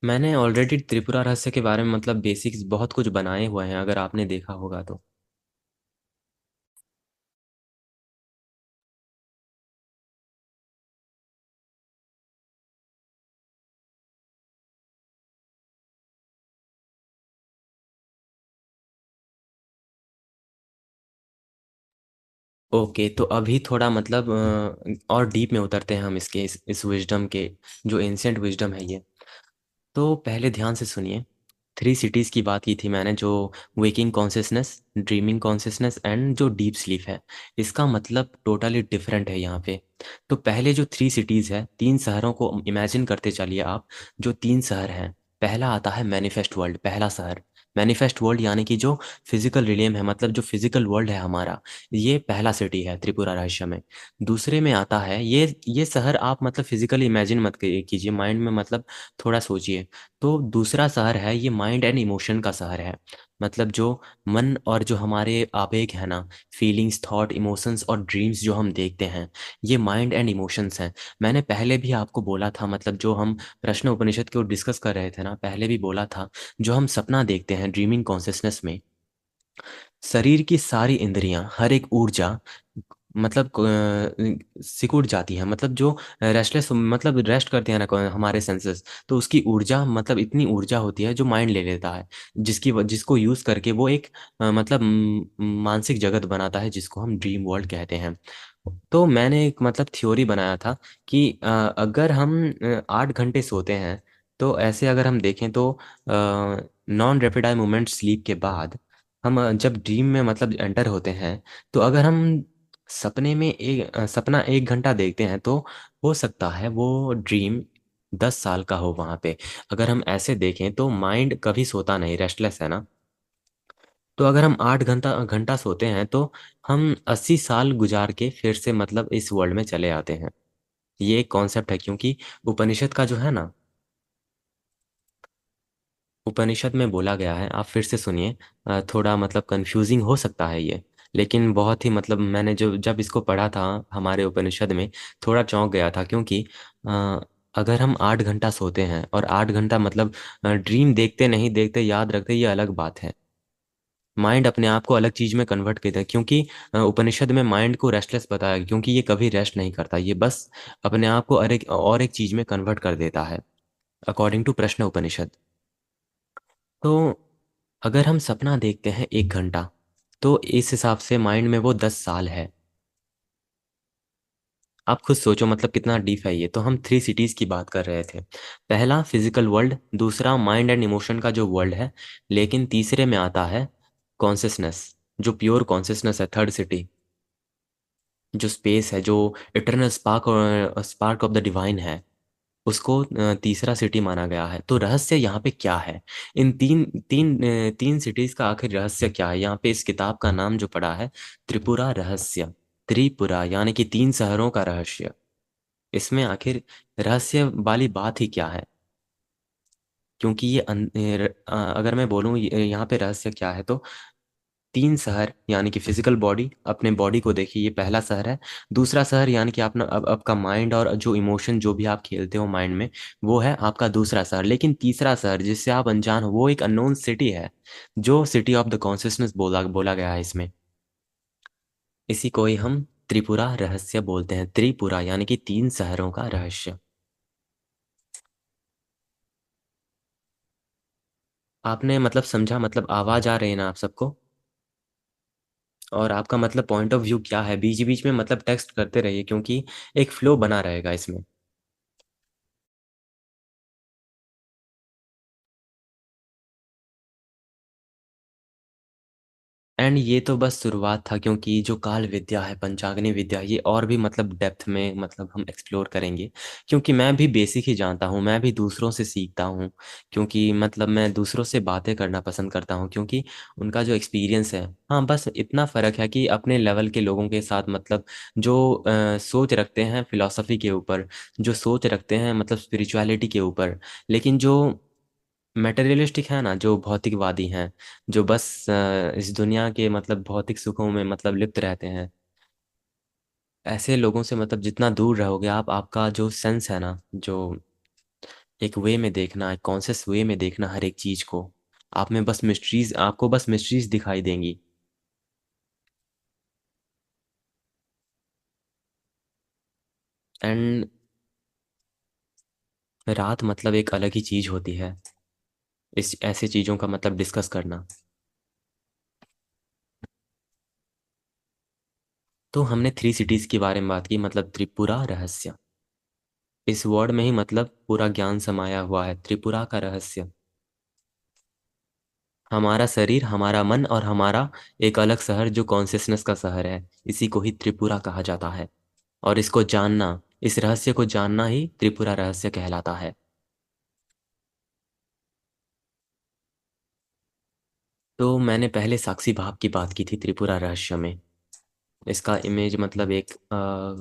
Speaker 1: मैंने ऑलरेडी त्रिपुरा रहस्य के बारे में मतलब बेसिक्स बहुत कुछ बनाए हुए हैं, अगर आपने देखा होगा तो। ओके, तो अभी थोड़ा मतलब और डीप में उतरते हैं हम इसके इस विजडम के, जो एंशियंट विजडम है ये। तो पहले ध्यान से सुनिए। थ्री सिटीज़ की बात की थी मैंने, जो waking consciousness, dreaming consciousness and जो डीप स्लीप है। इसका मतलब टोटली डिफरेंट है यहाँ पे। तो पहले जो थ्री सिटीज़ है, तीन शहरों को इमेजिन करते चलिए आप। जो तीन शहर हैं, पहला आता है मैनिफेस्ट वर्ल्ड, पहला शहर। मैनिफेस्ट वर्ल्ड यानी कि जो फिजिकल रिलेम है, मतलब जो फिजिकल वर्ल्ड है हमारा, ये पहला सिटी है त्रिपुरा रहस्य में। दूसरे में आता है ये शहर, आप मतलब फिजिकली इमेजिन मत कीजिए, माइंड में मतलब थोड़ा सोचिए। तो दूसरा शहर है, ये माइंड एंड इमोशन का शहर है। मतलब जो मन और जो हमारे आवेग है ना, फीलिंग्स, थॉट, इमोशंस और ड्रीम्स जो हम देखते हैं, ये माइंड एंड इमोशंस हैं। मैंने पहले भी आपको बोला था, मतलब जो हम प्रश्न उपनिषद को डिस्कस कर रहे थे ना, पहले भी बोला था, जो हम सपना देखते हैं ड्रीमिंग कॉन्शियसनेस में, शरीर की सारी इंद्रियां, हर एक ऊर्जा मतलब सिकुड़ जाती है। मतलब जो रेस्टलेस, मतलब रेस्ट करते हैं ना हमारे सेंसेस, तो उसकी ऊर्जा, मतलब इतनी ऊर्जा होती है जो माइंड ले लेता है, जिसको यूज करके वो एक मतलब मानसिक जगत बनाता है, जिसको हम ड्रीम वर्ल्ड कहते हैं। तो मैंने एक मतलब थ्योरी बनाया था कि अगर हम 8 घंटे सोते हैं, तो ऐसे अगर हम देखें तो non rapid eye movement sleep के बाद हम जब ड्रीम में मतलब एंटर होते हैं, तो अगर हम सपने में सपना 1 घंटा देखते हैं, तो हो सकता है वो ड्रीम 10 साल का हो वहां पे। अगर हम ऐसे देखें तो माइंड कभी सोता नहीं, रेस्टलेस है ना। तो अगर हम 8 घंटा घंटा सोते हैं, तो हम 80 साल गुजार के फिर से मतलब इस वर्ल्ड में चले आते हैं। ये एक कॉन्सेप्ट है, क्योंकि उपनिषद का जो है ना, उपनिषद में बोला गया है, आप फिर से सुनिए। थोड़ा मतलब कंफ्यूजिंग हो सकता है ये, लेकिन बहुत ही मतलब मैंने जो जब इसको पढ़ा था हमारे उपनिषद में, थोड़ा चौंक गया था, क्योंकि अ, अगर हम 8 घंटा सोते हैं और 8 घंटा मतलब ड्रीम देखते नहीं देखते याद रखते, ये अलग बात है। माइंड अपने आप को अलग चीज में कन्वर्ट करता है, क्योंकि उपनिषद में माइंड को रेस्टलेस बताया गया, क्योंकि ये कभी रेस्ट नहीं करता, ये बस अपने आप को और एक चीज में कन्वर्ट कर देता है, अकॉर्डिंग टू प्रश्न उपनिषद। तो अगर हम सपना देखते हैं 1 घंटा, तो इस हिसाब से माइंड में वो 10 साल है। आप खुद सोचो मतलब कितना डीप है ये। तो हम थ्री सिटीज की बात कर रहे थे। पहला फिजिकल वर्ल्ड, दूसरा माइंड एंड इमोशन का जो वर्ल्ड है, लेकिन तीसरे में आता है कॉन्सियसनेस, जो प्योर कॉन्सियसनेस है, थर्ड सिटी, जो स्पेस है, जो इटर्नल स्पार्क और स्पार्क ऑफ द डिवाइन है, उसको तीसरा सिटी माना गया है। तो रहस्य यहाँ पे क्या है? इन तीन सिटीज का आखिर रहस्य क्या है? यहाँ पे इस किताब का नाम जो पड़ा है, त्रिपुरा रहस्य। त्रिपुरा यानी कि तीन शहरों का रहस्य। इसमें आखिर रहस्य वाली बात ही क्या है? क्योंकि अगर मैं बोलूँ यहाँ पे रहस्य क्या है, तो तीन शहर यानी कि फिजिकल बॉडी, अपने बॉडी को देखिए, ये पहला शहर है। दूसरा शहर यानी कि अपना अब आपका माइंड और जो इमोशन जो भी आप खेलते हो माइंड में, वो है आपका दूसरा शहर। लेकिन तीसरा शहर जिससे आप अनजान हो, वो एक अननोन सिटी है, जो सिटी ऑफ द कॉन्शियसनेस बोला बोला गया है इसमें। इसी को ही हम त्रिपुरा रहस्य बोलते हैं। त्रिपुरा यानी कि तीन शहरों का रहस्य। आपने मतलब समझा, मतलब आवाज आ रही है ना आप सबको? और आपका मतलब पॉइंट ऑफ व्यू क्या है? बीच बीच में मतलब टेक्स्ट करते रहिए, क्योंकि एक फ्लो बना रहेगा इसमें। एंड ये तो बस शुरुआत था, क्योंकि जो काल विद्या है, पंचाग्नि विद्या, ये और भी मतलब डेप्थ में मतलब हम एक्सप्लोर करेंगे। क्योंकि मैं भी बेसिक ही जानता हूँ, मैं भी दूसरों से सीखता हूँ। क्योंकि मतलब मैं दूसरों से बातें करना पसंद करता हूँ, क्योंकि उनका जो एक्सपीरियंस है, हाँ बस इतना फ़र्क है कि अपने लेवल के लोगों के साथ मतलब जो सोच रखते हैं फिलॉसफी के ऊपर, जो सोच रखते हैं मतलब स्पिरिचुअलिटी के ऊपर, लेकिन जो मटेरियलिस्टिक है ना, जो भौतिकवादी हैं, जो बस इस दुनिया के मतलब भौतिक सुखों में मतलब लिप्त रहते हैं, ऐसे लोगों से मतलब जितना दूर रहोगे आप, आपका जो सेंस है ना, जो एक वे में देखना, एक कॉन्शियस वे में देखना हर एक चीज को, आप में बस मिस्ट्रीज, आपको बस मिस्ट्रीज दिखाई देंगी। एंड रात मतलब एक अलग ही चीज होती है, इस ऐसे चीजों का मतलब डिस्कस करना। तो हमने थ्री सिटीज के बारे में बात की, मतलब त्रिपुरा रहस्य, इस वर्ड में ही मतलब पूरा ज्ञान समाया हुआ है, त्रिपुरा का रहस्य। हमारा शरीर, हमारा मन और हमारा एक अलग शहर जो कॉन्शियसनेस का शहर है, इसी को ही त्रिपुरा कहा जाता है। और इसको जानना, इस रहस्य को जानना ही त्रिपुरा रहस्य कहलाता है। तो मैंने पहले साक्षी भाव की बात की थी त्रिपुरा रहस्य में। इसका इमेज मतलब एक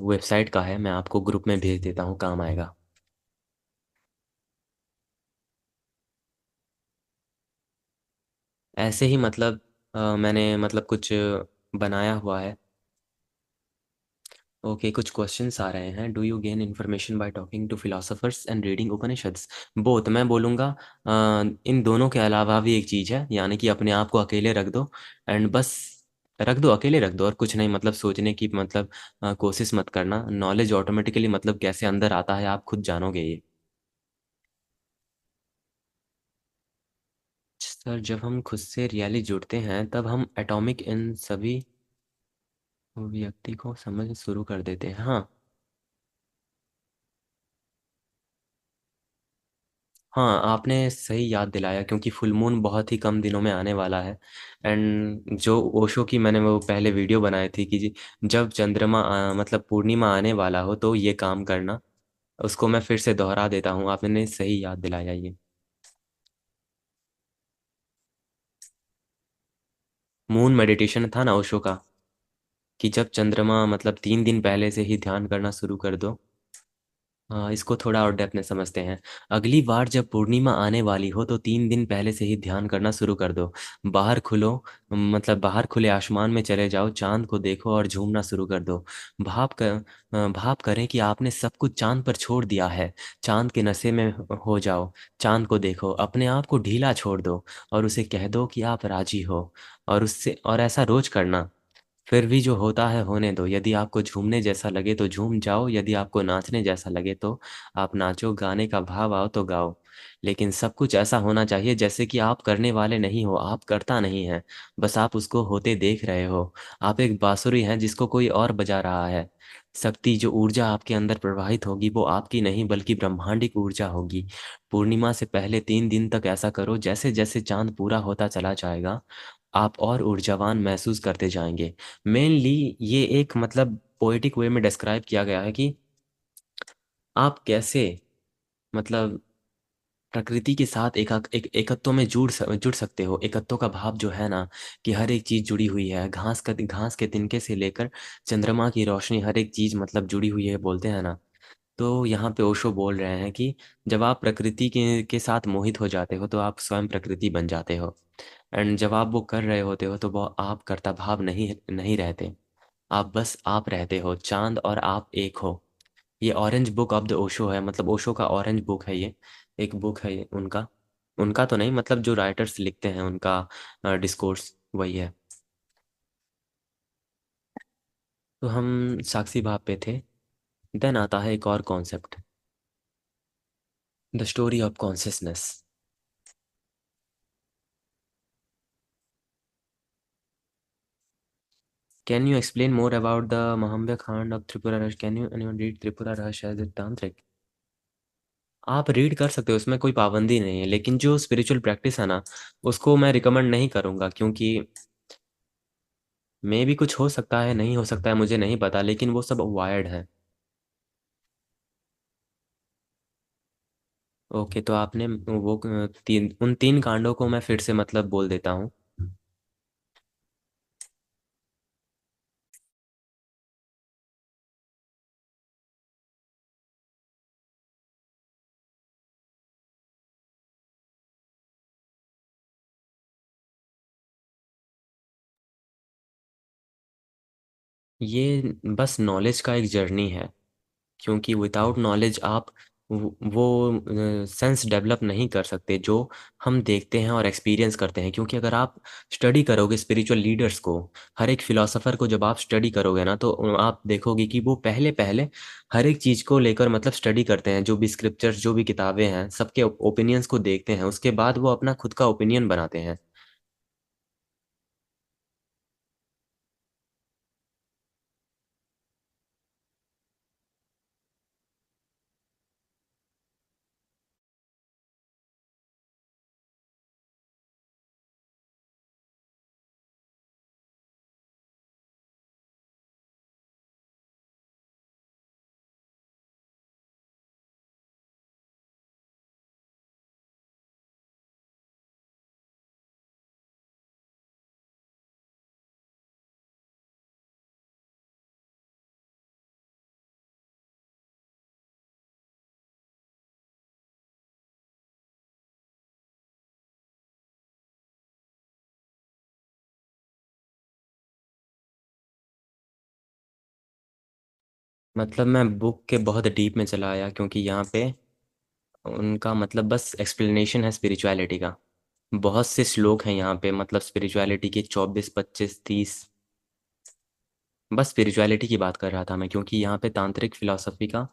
Speaker 1: वेबसाइट का है, मैं आपको ग्रुप में भेज देता हूँ, काम आएगा। ऐसे ही मतलब मैंने मतलब कुछ बनाया हुआ है। ओके, कुछ क्वेश्चंस आ रहे हैं। Do you gain information by talking to philosophers and reading Upanishads? Both, मैं बोलूँगा इन दोनों के अलावा भी एक चीज़ है, यानी कि अपने आप को अकेले रख दो, एंड बस रख दो, अकेले रख दो और कुछ नहीं, मतलब सोचने की मतलब कोशिश मत करना। नॉलेज ऑटोमेटिकली मतलब कैसे अंदर आता है आप खुद जानोगे ये। सर, जब हम खुद से रियली जुड़ते हैं तब हम एटॉमिक इन सभी व्यक्ति को समझ शुरू कर देते हैं, हाँ। हाँ, आपने सही याद दिलाया, क्योंकि फुल मून बहुत ही कम दिनों में आने वाला है। एंड जो ओशो की मैंने वो पहले वीडियो बनाई थी कि जब चंद्रमा मतलब पूर्णिमा आने वाला हो तो ये काम करना, उसको मैं फिर से दोहरा देता हूँ, आपने सही याद दिलाया ये। मून मेडिटेशन था ना ओशो का, कि जब चंद्रमा मतलब 3 दिन पहले से ही ध्यान करना शुरू कर दो। हाँ, इसको थोड़ा और डेप्थ में समझते हैं। अगली बार जब पूर्णिमा आने वाली हो तो 3 दिन पहले से ही ध्यान करना शुरू कर दो। बाहर खुलो, मतलब बाहर खुले आसमान में चले जाओ, चांद को देखो और झूमना शुरू कर दो। भाप करें कि आपने सब कुछ चांद पर छोड़ दिया है। चांद के नशे में हो जाओ। चांद को देखो, अपने आप को ढीला छोड़ दो और उसे कह दो कि आप राजी हो। और उससे, और ऐसा रोज करना। फिर भी जो होता है होने दो। यदि आपको झूमने जैसा लगे तो झूम जाओ, यदि आपको नाचने जैसा लगे तो आप नाचो, गाने का भाव आओ तो गाओ। लेकिन सब कुछ ऐसा होना चाहिए जैसे कि आप करने वाले नहीं हो, आप करता नहीं है, बस आप उसको होते देख रहे हो। आप एक बांसुरी हैं जिसको कोई और बजा रहा है। शक्ति, जो ऊर्जा आपके अंदर प्रवाहित होगी वो आपकी नहीं बल्कि ब्रह्मांडिक ऊर्जा होगी। पूर्णिमा से पहले 3 दिन तक ऐसा करो, जैसे जैसे चांद पूरा होता चला जाएगा आप और ऊर्जावान महसूस करते जाएंगे। मेनली ये एक मतलब पोएटिक वे में डिस्क्राइब किया गया है कि आप कैसे मतलब प्रकृति के साथ एकत्व में जुड़ सकते हो। एकत्व का भाव जो है ना, कि हर एक चीज जुड़ी हुई है, घास के तिनके से लेकर चंद्रमा की रोशनी, हर एक चीज मतलब जुड़ी हुई है, बोलते हैं ना। तो यहाँ पे ओशो बोल रहे हैं कि जब आप प्रकृति के साथ मोहित हो जाते हो तो आप स्वयं प्रकृति बन जाते हो। एंड जब आप वो कर रहे होते हो तो वो आप कर्ता भाव नहीं नहीं रहते, आप बस आप रहते हो, चांद और आप एक हो। ये orange book of the Osho है, मतलब ओशो का ऑरेंज बुक है ये, एक बुक है ये उनका। उनका तो नहीं, मतलब जो राइटर्स लिखते हैं उनका डिस्कोर्स वही है। तो हम साक्षी भाव पे थे। देन आता है एक और concept, the story of consciousness. Can you explain more about the महाव्य खांड ऑफ त्रिपुरा रस? Can you anyone read Tripura Rahasya as ए तांत्रिक? आप रीड कर सकते हो, उसमें कोई पाबंदी नहीं है, लेकिन जो स्पिरिचुअल प्रैक्टिस है ना, उसको मैं रिकमेंड नहीं करूँगा, क्योंकि मे भी कुछ हो सकता है, नहीं हो सकता है, मुझे नहीं पता, लेकिन वो सब वायर्ड है। ओके, तो आपने वो उन तीन कांडों को मैं फिर से मतलब बोल देता हूँ। ये बस नॉलेज का एक जर्नी है, क्योंकि विदाउट नॉलेज आप वो सेंस डेवलप नहीं कर सकते जो हम देखते हैं और एक्सपीरियंस करते हैं। क्योंकि अगर आप स्टडी करोगे स्पिरिचुअल लीडर्स को, हर एक फिलोसोफर को जब आप स्टडी करोगे ना, तो आप देखोगे कि वो पहले पहले हर एक चीज़ को लेकर मतलब स्टडी करते हैं, जो भी स्क्रिप्चर्स जो भी किताबें हैं सबके ओपिनियंस को देखते हैं, उसके बाद वो अपना खुद का ओपिनियन बनाते हैं। मतलब मैं बुक के बहुत डीप में चला आया, क्योंकि यहाँ पे उनका मतलब बस एक्सप्लेनेशन है स्पिरिचुअलिटी का। बहुत से श्लोक हैं यहाँ पे, मतलब स्पिरिचुअलिटी के 24 25 30। बस स्पिरिचुअलिटी की बात कर रहा था मैं, क्योंकि यहाँ पे तांत्रिक फिलॉसफी का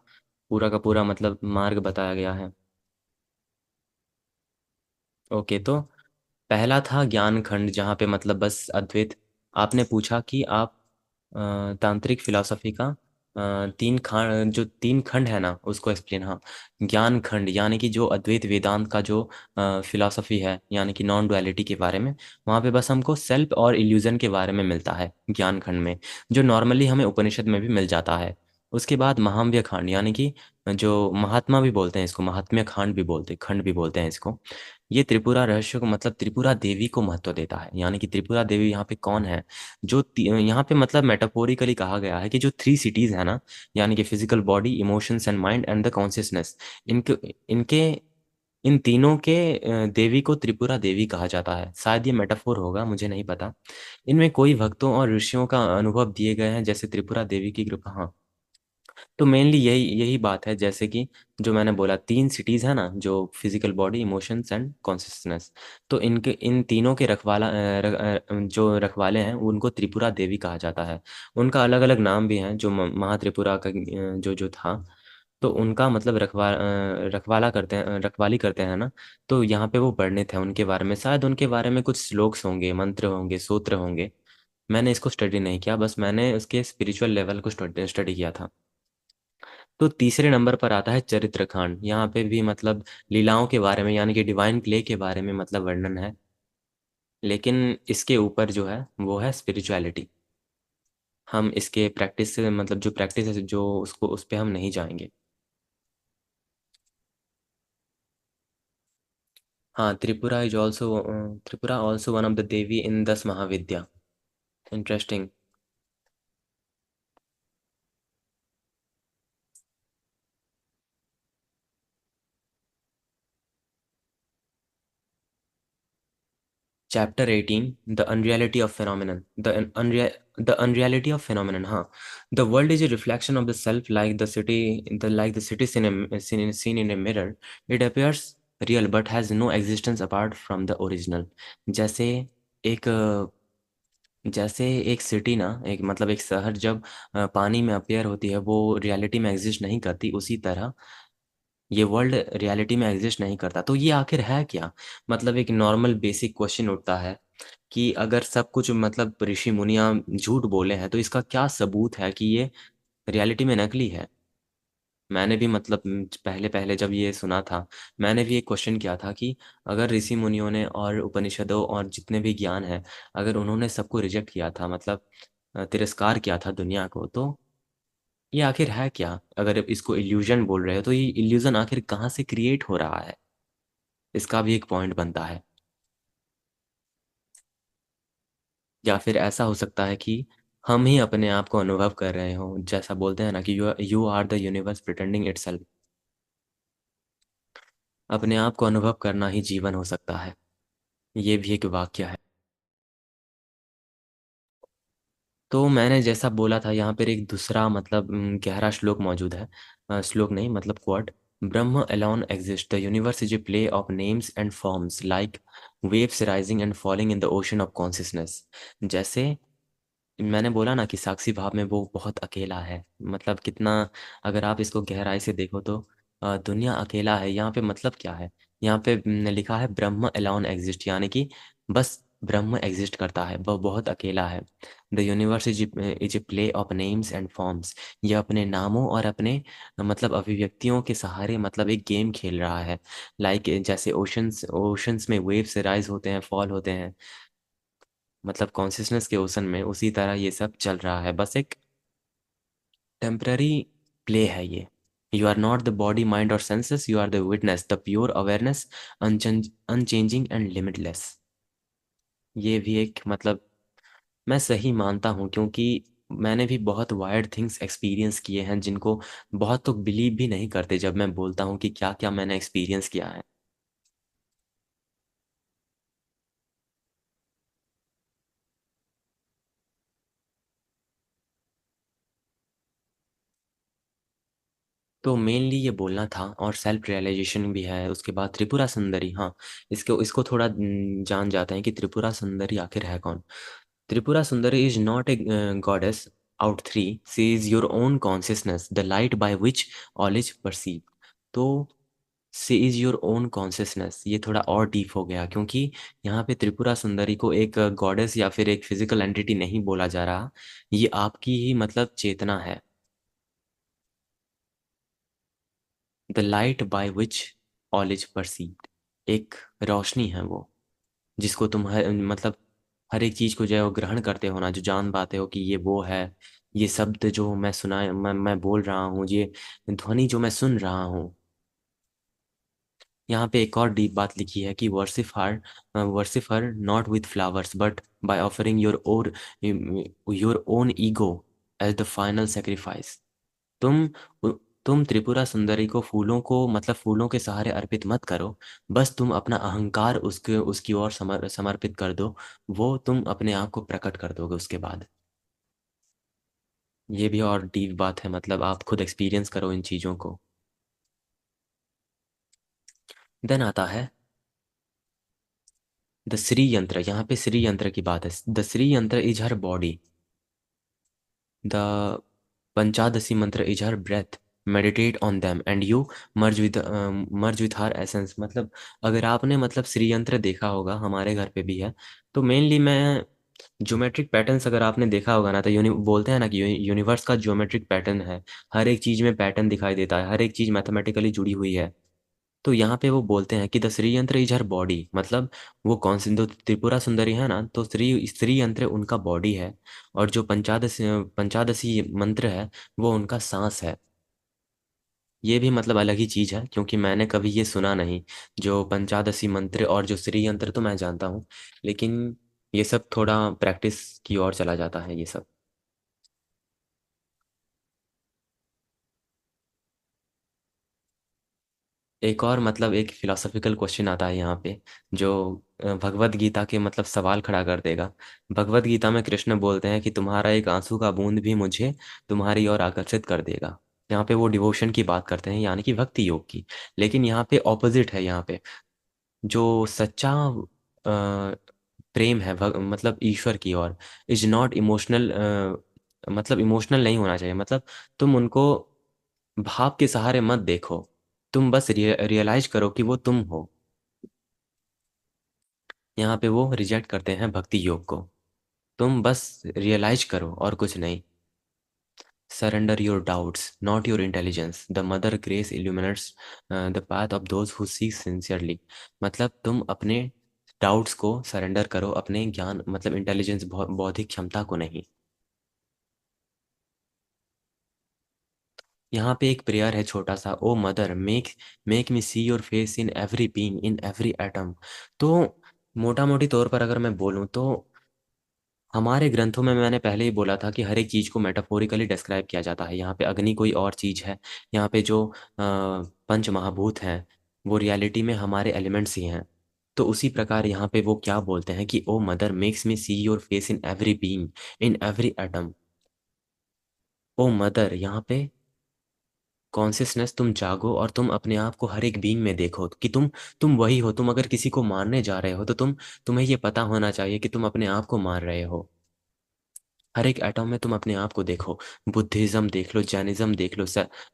Speaker 1: पूरा पूरा मतलब मार्ग बताया गया है। ओके, तो पहला था ज्ञान खंड, जहाँ पे मतलब बस अद्वैत। आपने पूछा कि आप तांत्रिक फिलॉसफी का तीन खंड, जो तीन खंड है ना उसको एक्सप्लेन। हाँ, ज्ञान खंड यानी कि जो अद्वैत वेदांत का जो फिलॉसफी है, यानी कि नॉन डुअलिटी के बारे में, वहाँ पे बस हमको सेल्फ और इल्यूजन के बारे में मिलता है ज्ञान खंड में, जो नॉर्मली हमें उपनिषद में भी मिल जाता है। उसके बाद महाव्य खंड, यानी कि जो महात्मा भी बोलते हैं इसको, महात्म्य खंड भी बोलते हैं इसको। ये त्रिपुरा रहस्य को मतलब त्रिपुरा देवी को महत्व देता है। यानी कि त्रिपुरा देवी यहाँ पे कौन है, जो यहाँ पे मतलब मेटाफोरिकली कहा गया है कि जो थ्री सिटीज है ना, यानी कि physical body, emotions and mind and the consciousness, इनके इनके इन तीनों के देवी को त्रिपुरा देवी कहा जाता है। शायद ये मेटाफोर होगा, मुझे नहीं पता। इनमें कोई भक्तों और ऋषियों का अनुभव दिए गए हैं, जैसे त्रिपुरा देवी की कृपा। हाँ, तो मेनली यही यही बात है, जैसे कि जो मैंने बोला, तीन सिटीज है ना, जो physical body, emotions and consciousness. तो इनके इन तीनों के जो रखवाले हैं उनको त्रिपुरा देवी कहा जाता है। उनका अलग अलग नाम भी है, जो महात्रिपुरा का जो जो था, तो उनका मतलब रखवाली करते हैं ना। तो यहाँ पे वो वर्णित है उनके बारे में, शायद उनके बारे में कुछ श्लोक्स होंगे, मंत्र होंगे, सूत्र होंगे। मैंने इसको स्टडी नहीं किया, बस मैंने उसके स्पिरिचुअल लेवल को स्टडी किया था। तो तीसरे नंबर पर आता है चरित्र कांड। यहाँ पे भी मतलब लीलाओं के बारे में, यानी कि डिवाइन प्ले के बारे में मतलब वर्णन है, लेकिन इसके ऊपर जो है वो है स्पिरिचुअलिटी। हम इसके प्रैक्टिस से मतलब जो प्रैक्टिस है जो उसको उस पे हम नहीं जाएंगे। हाँ, Tripura also one of the devi in 10 Mahavidya. Interesting. Chapter 18, the unreality of phenomenon, the unreality of phenomenon। हाँ, the world is a reflection of the self, like the city seen in a mirror। It appears real but has no existence apart from the original। जैसे एक जैसे एक city ना, एक मतलब एक शहर जब पानी में अपेयर होती है, वो रियलिटी में एग्जिस्ट नहीं करती, उसी तरह ये वर्ल्ड रियलिटी में एग्जिस्ट नहीं करता। तो ये आखिर है क्या? मतलब एक नॉर्मल बेसिक क्वेश्चन उठता है कि अगर सब कुछ मतलब ऋषि मुनियाँ झूठ बोले हैं, तो इसका क्या सबूत है कि ये रियलिटी में नकली है? मैंने भी मतलब पहले पहले जब ये सुना था, मैंने भी एक क्वेश्चन किया था कि अगर ऋषि मुनियों ने और उपनिषदों और जितने भी ज्ञान है, अगर उन्होंने सबको रिजेक्ट किया था, मतलब तिरस्कार किया था दुनिया को, तो ये आखिर है क्या? अगर इसको इल्यूजन बोल रहे हो तो ये इल्यूजन आखिर कहाँ से क्रिएट हो रहा है? इसका भी एक पॉइंट बनता है। या फिर ऐसा हो सकता है कि हम ही अपने आप को अनुभव कर रहे हो, जैसा बोलते हैं ना कि you are the universe pretending itself. अपने आप को अनुभव करना ही जीवन हो सकता है। ये भी एक वाक्य है। तो मैंने जैसा बोला था, यहाँ पर एक दूसरा मतलब गहरा श्लोक मौजूद है। श्लोक नहीं मतलब quad. Brahma alone exists. The universe is a play of names and forms, like waves rising and falling in the ocean of consciousness. जैसे मैंने बोला ना कि साक्षी भाव में वो बहुत अकेला है, मतलब कितना, अगर आप इसको गहराई से देखो तो दुनिया अकेला है। यहाँ पे मतलब क्या है? यहाँ पे लिखा है ब्रह्म अलोन एग्जिस्ट, यानी कि बस ब्रह्म एग्जिस्ट करता है, वह बहुत अकेला है। The universe is a play of names and forms. यह अपने नामों और अपने मतलब अभिव्यक्तियों के सहारे मतलब एक गेम खेल रहा है। लाइक जैसे ओशंस ओशंस में वेव्स राइज होते हैं, फॉल होते हैं, मतलब कॉन्शियसनेस के ओशन में, उसी तरह ये सब चल रहा है, बस एक टेम्पररी प्ले है ये। You are not the body mind और senses, you are the witness, the pure awareness, unchanging and limitless. ये भी एक मतलब मैं सही मानता हूँ, क्योंकि मैंने भी बहुत वायर्ड थिंग्स एक्सपीरियंस किए हैं, जिनको बहुत तो बिलीव भी नहीं करते जब मैं बोलता हूँ कि क्या क्या मैंने एक्सपीरियंस किया है। तो मेनली ये बोलना था, और सेल्फ रियलाइजेशन भी है उसके बाद। त्रिपुरा सुंदरी, हाँ, इसको इसको थोड़ा जान जाते हैं कि त्रिपुरा सुंदरी आखिर है कौन। Tripura Sundari is not a goddess out there, she is your own consciousness, the light by which all is perceive. तो she is your own consciousness, ये थोड़ा और डीप हो गया, क्योंकि यहाँ पे त्रिपुरा सुंदरी को एक गॉडेस या फिर एक फिजिकल एंटिटी नहीं बोला जा रहा, ये आपकी ही मतलब चेतना है। The light by which all is perceived, एक रोशनी है वो, जिसको तुम मतलब हर एक चीज को जो है वो ग्रहण करते हो ना, जो जान पाते हो कि ये वो है। ये शब्द जो मैं सुना, मैं बोल रहा हूँ, ये ध्वनि जो मैं सुन रहा हूँ। यहाँ पे एक और डीप बात लिखी है कि worship her not with flowers but by offering your own ego as the final sacrifice. तुम तुम त्रिपुरा सुंदरी को फूलों को मतलब फूलों के सहारे अर्पित मत करो, बस तुम अपना अहंकार उसके उसकी ओर समर्पित कर दो। वो तुम अपने आप को प्रकट कर दोगे उसके बाद। ये भी और डीप बात है, मतलब आप खुद एक्सपीरियंस करो इन चीज़ों को। देन आता है द श्री यंत्र। यहाँ पे श्री यंत्र की बात है। The Shri yantra is her body, the Panchadashi mantra is her breath, meditate on them and you merge with her essence. मतलब अगर आपने मतलब श्री यंत्र देखा होगा, हमारे घर पे भी है। तो मेनली मैं ज्योमेट्रिक पैटर्न्स अगर आपने देखा होगा ना, तो बोलते हैं ना कि यूनिवर्स का ज्योमेट्रिक पैटर्न है। हर एक चीज में पैटर्न दिखाई देता है, हर एक चीज मैथमेटिकली जुड़ी हुई है। तो यहाँ पे वो बोलते हैं कि the Shri yantra is her body, मतलब वो कौन सी दो त्रिपुरा सुंदरी है ना, तो श्री श्री यंत्र उनका बॉडी है, और जो पंचादशी मंत्र है वो उनका सांस है। ये भी मतलब अलग ही चीज है, क्योंकि मैंने कभी ये सुना नहीं। जो पंचादशी मंत्र और जो श्री यंत्र तो मैं जानता हूँ, लेकिन ये सब थोड़ा प्रैक्टिस की ओर चला जाता है ये सब। एक और मतलब एक फिलोसॉफिकल क्वेश्चन आता है यहाँ पे, जो भगवत गीता के मतलब सवाल खड़ा कर देगा। भगवत गीता में कृष्ण बोलते हैं कि तुम्हारा एक आंसू का बूंद भी मुझे तुम्हारी ओर आकर्षित कर देगा। यहाँ पे वो डिवोशन की बात करते हैं, यानी कि भक्ति योग की। लेकिन यहाँ पे ऑपोजिट है। यहाँ पे जो सच्चा प्रेम है मतलब ईश्वर की ओर, इज नॉट इमोशनल, मतलब इमोशनल नहीं होना चाहिए। मतलब तुम उनको भाव के सहारे मत देखो, तुम बस रियलाइज करो कि वो तुम हो। यहाँ पे वो रिजेक्ट करते हैं भक्ति योग को। तुम बस रियलाइज करो और कुछ नहीं। Surrender your doubts, not your intelligence. The mother grace illuminates the path of those who seek sincerely. मतलब तुम अपने डाउट्स को सरेंडर करो, अपने ज्ञान मतलब इंटेलिजेंस बौद्धिक क्षमता को नहीं। यहाँ पे एक प्रेयर है छोटा सा, O mother make make me see your face in every being in every atom. तो मोटा मोटी तौर पर अगर मैं बोलूँ तो हमारे ग्रंथों में मैंने पहले ही बोला था कि हर एक चीज को मेटाफोरिकली डिस्क्राइब किया जाता है। यहाँ पे अग्नि कोई और चीज है, यहाँ पे जो पंच महाभूत हैं वो रियलिटी में हमारे एलिमेंट्स ही हैं। तो उसी प्रकार यहाँ पे वो क्या बोलते हैं कि O mother makes me see your face in every being in every atom. O mother यहाँ पे कॉन्शियसनेस, तुम जागो और तुम अपने आप को हर एक बीइंग में देखो कि तुम वही हो। तुम अगर किसी को मारने जा रहे हो तो तुम्हें ये पता होना चाहिए कि तुम अपने आप को मार रहे हो। हर एक एटम में तुम अपने आप को देखो। बुद्धिज्म देख लो, जैनिज्म देख लो,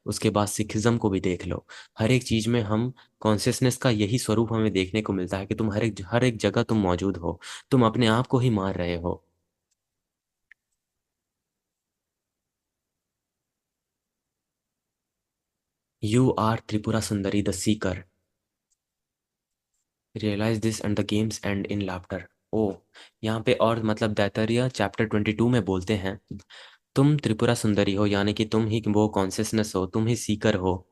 Speaker 1: उसके बाद सिखिज्म को भी देख लो। हर एक चीज में हम कॉन्शियसनेस का यही स्वरूप हमें देखने को मिलता है कि तुम हर एक जगह तुम मौजूद हो। तुम अपने आप को ही मार रहे हो। You are Tripura Sundari the seeker, realize this and the games and in laughter. Oh, यहाँ पे और मतलब दैतरिया चैप्टर 22 में बोलते हैं, तुम त्रिपुरा सुंदरी हो यानी कि तुम ही वो कॉन्शियसनेस हो, तुम ही सीकर हो।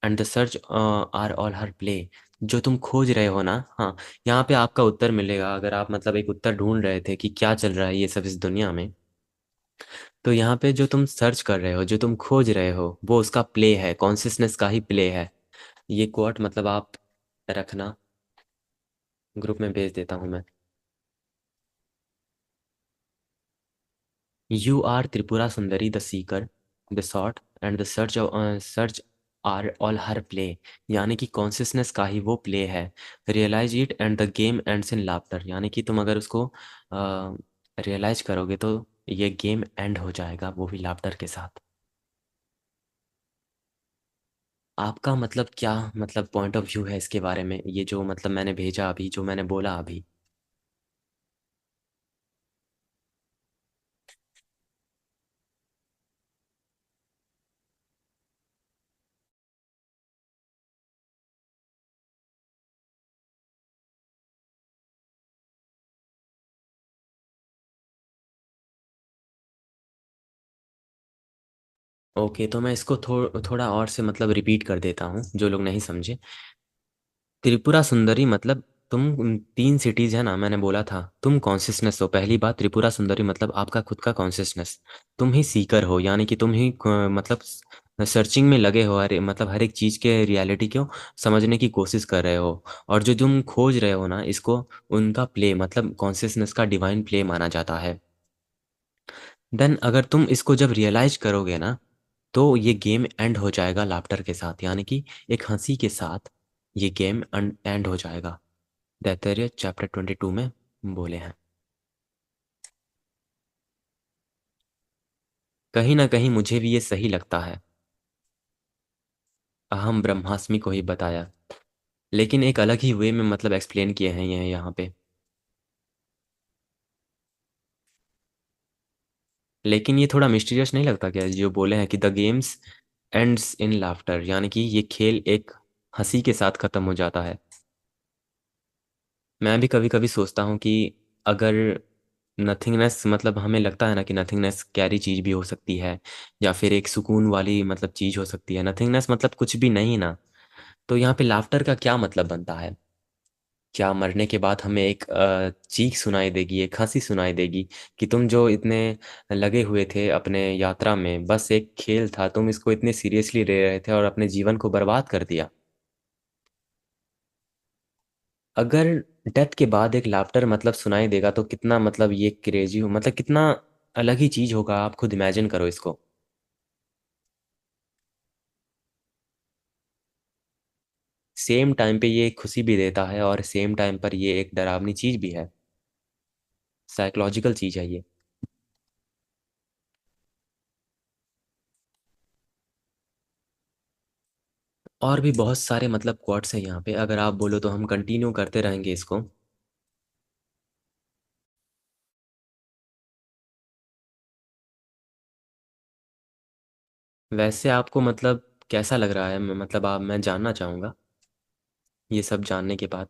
Speaker 1: And the search are all her play, जो तुम खोज रहे हो ना। हाँ, यहाँ पे आपका उत्तर मिलेगा अगर आप मतलब एक उत्तर ढूंढ रहे थे कि क्या चल रहा है ये सब इस दुनिया में। तो यहाँ पे जो तुम सर्च कर रहे हो, जो तुम खोज रहे हो, वो उसका प्ले है, कॉन्शियसनेस का ही प्ले है। ये कोट मतलब आप रखना, ग्रुप में भेज देता हूँ मैं। You are Tripura Sundari the seeker, the sought and the search are all her play, यानी कि कॉन्शियसनेस का ही वो प्ले है। Realise it and the game ends in laughter, यानी कि तुम अगर उसको रियलाइज करोगे तो ये गेम एंड हो जाएगा, वो भी लाफ्टर के साथ। आपका मतलब क्या मतलब पॉइंट ऑफ व्यू है इसके बारे में, ये जो मतलब मैंने भेजा अभी, जो मैंने बोला अभी। ओके, तो मैं इसको थोड़ा और से मतलब रिपीट कर देता हूँ जो लोग नहीं समझे। त्रिपुरा सुंदरी मतलब तुम 3 सिटीज है ना, मैंने बोला था तुम कॉन्शियसनेस हो। पहली बात, त्रिपुरा सुंदरी मतलब आपका खुद का कॉन्शियसनेस। तुम ही सीकर हो यानी कि तुम ही मतलब सर्चिंग में लगे हो, हर मतलब हर एक चीज के रियलिटी को समझने की कोशिश कर रहे हो। और जो तुम खोज रहे हो ना, इसको उनका प्ले मतलब कॉन्शियसनेस का डिवाइन प्ले माना जाता है। देन अगर तुम इसको जब रियलाइज करोगे ना, तो ये गेम एंड हो जाएगा लाफ्टर के साथ, यानी कि एक हंसी के साथ ये गेम एंड हो जाएगा। दैतरेय चैप्टर 22 में बोले हैं। कहीं ना कहीं मुझे भी ये सही लगता है। अहम ब्रह्मास्मि को ही बताया, लेकिन एक अलग ही वे में मतलब एक्सप्लेन किए हैं ये यहाँ पे। लेकिन ये थोड़ा मिस्टीरियस नहीं लगता क्या, जो बोले हैं कि the games ends in laughter, यानी कि ये खेल एक हंसी के साथ खत्म हो जाता है। मैं भी कभी कभी सोचता हूँ कि अगर नथिंगनेस मतलब हमें लगता है ना कि नथिंगनेस कैरी चीज भी हो सकती है, या फिर एक सुकून वाली मतलब चीज हो सकती है। नथिंगनेस मतलब कुछ भी नहीं ना। तो यहाँ पे लाफ्टर का क्या मतलब बनता है? क्या मरने के बाद हमें एक चीख सुनाई देगी, एक हंसी सुनाई देगी कि तुम जो इतने लगे हुए थे अपने यात्रा में, बस एक खेल था, तुम इसको इतने सीरियसली ले रहे थे और अपने जीवन को बर्बाद कर दिया। अगर डेथ के बाद एक लाफ्टर मतलब सुनाई देगा तो कितना मतलब ये क्रेजी हो, मतलब कितना अलग ही चीज होगा, आप खुद इमेजिन करो इसको। सेम टाइम पे ये खुशी भी देता है और सेम टाइम पर ये एक डरावनी चीज भी है। साइकोलॉजिकल चीज है ये। और भी बहुत सारे मतलब क्वाट्स हैं यहाँ पे, अगर आप बोलो तो हम कंटिन्यू करते रहेंगे इसको। वैसे आपको मतलब कैसा लग रहा है, मतलब आप, मैं जानना चाहूँगा ये सब जानने के बाद।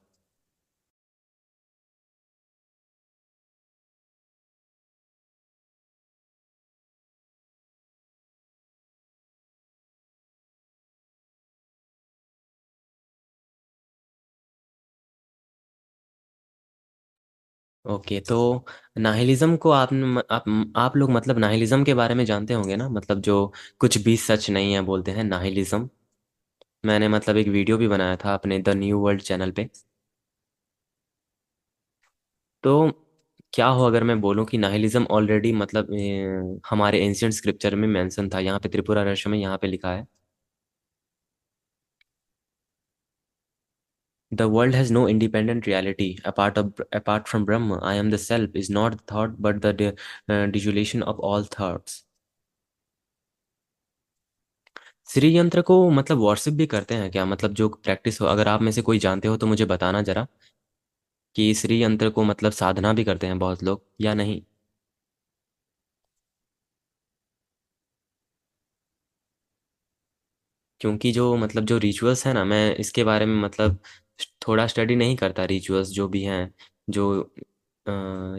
Speaker 1: ओके, तो नाहिलिज्म को आप लोग मतलब नाहिलिज्म के बारे में जानते होंगे ना, मतलब जो कुछ भी सच नहीं है बोलते हैं, नाहिलिज्म। मैंने मतलब एक वीडियो भी बनाया था अपने द न्यू वर्ल्ड चैनल पे। तो क्या हो अगर मैं बोलूं कि नाहिलिज्म ऑलरेडी मतलब हमारे एंशियंट स्क्रिप्चर में मेंशन था, यहाँ पे त्रिपुरा रहस्य में यहाँ पे लिखा है, the world has no independent reality apart from Brahman, I am the self is not thought but the dissolution of all thoughts. Shri Yantra को मतलब वर्शिप भी करते हैं क्या, मतलब जो प्रैक्टिस हो, अगर आप में से कोई जानते हो तो मुझे बताना जरा, कि श्री यंत्र को मतलब साधना भी करते हैं बहुत लोग या नहीं। क्योंकि जो मतलब जो रिचुअल्स है ना, मैं इसके बारे में मतलब थोड़ा स्टडी नहीं करता, रिचुअल्स जो भी हैं, जो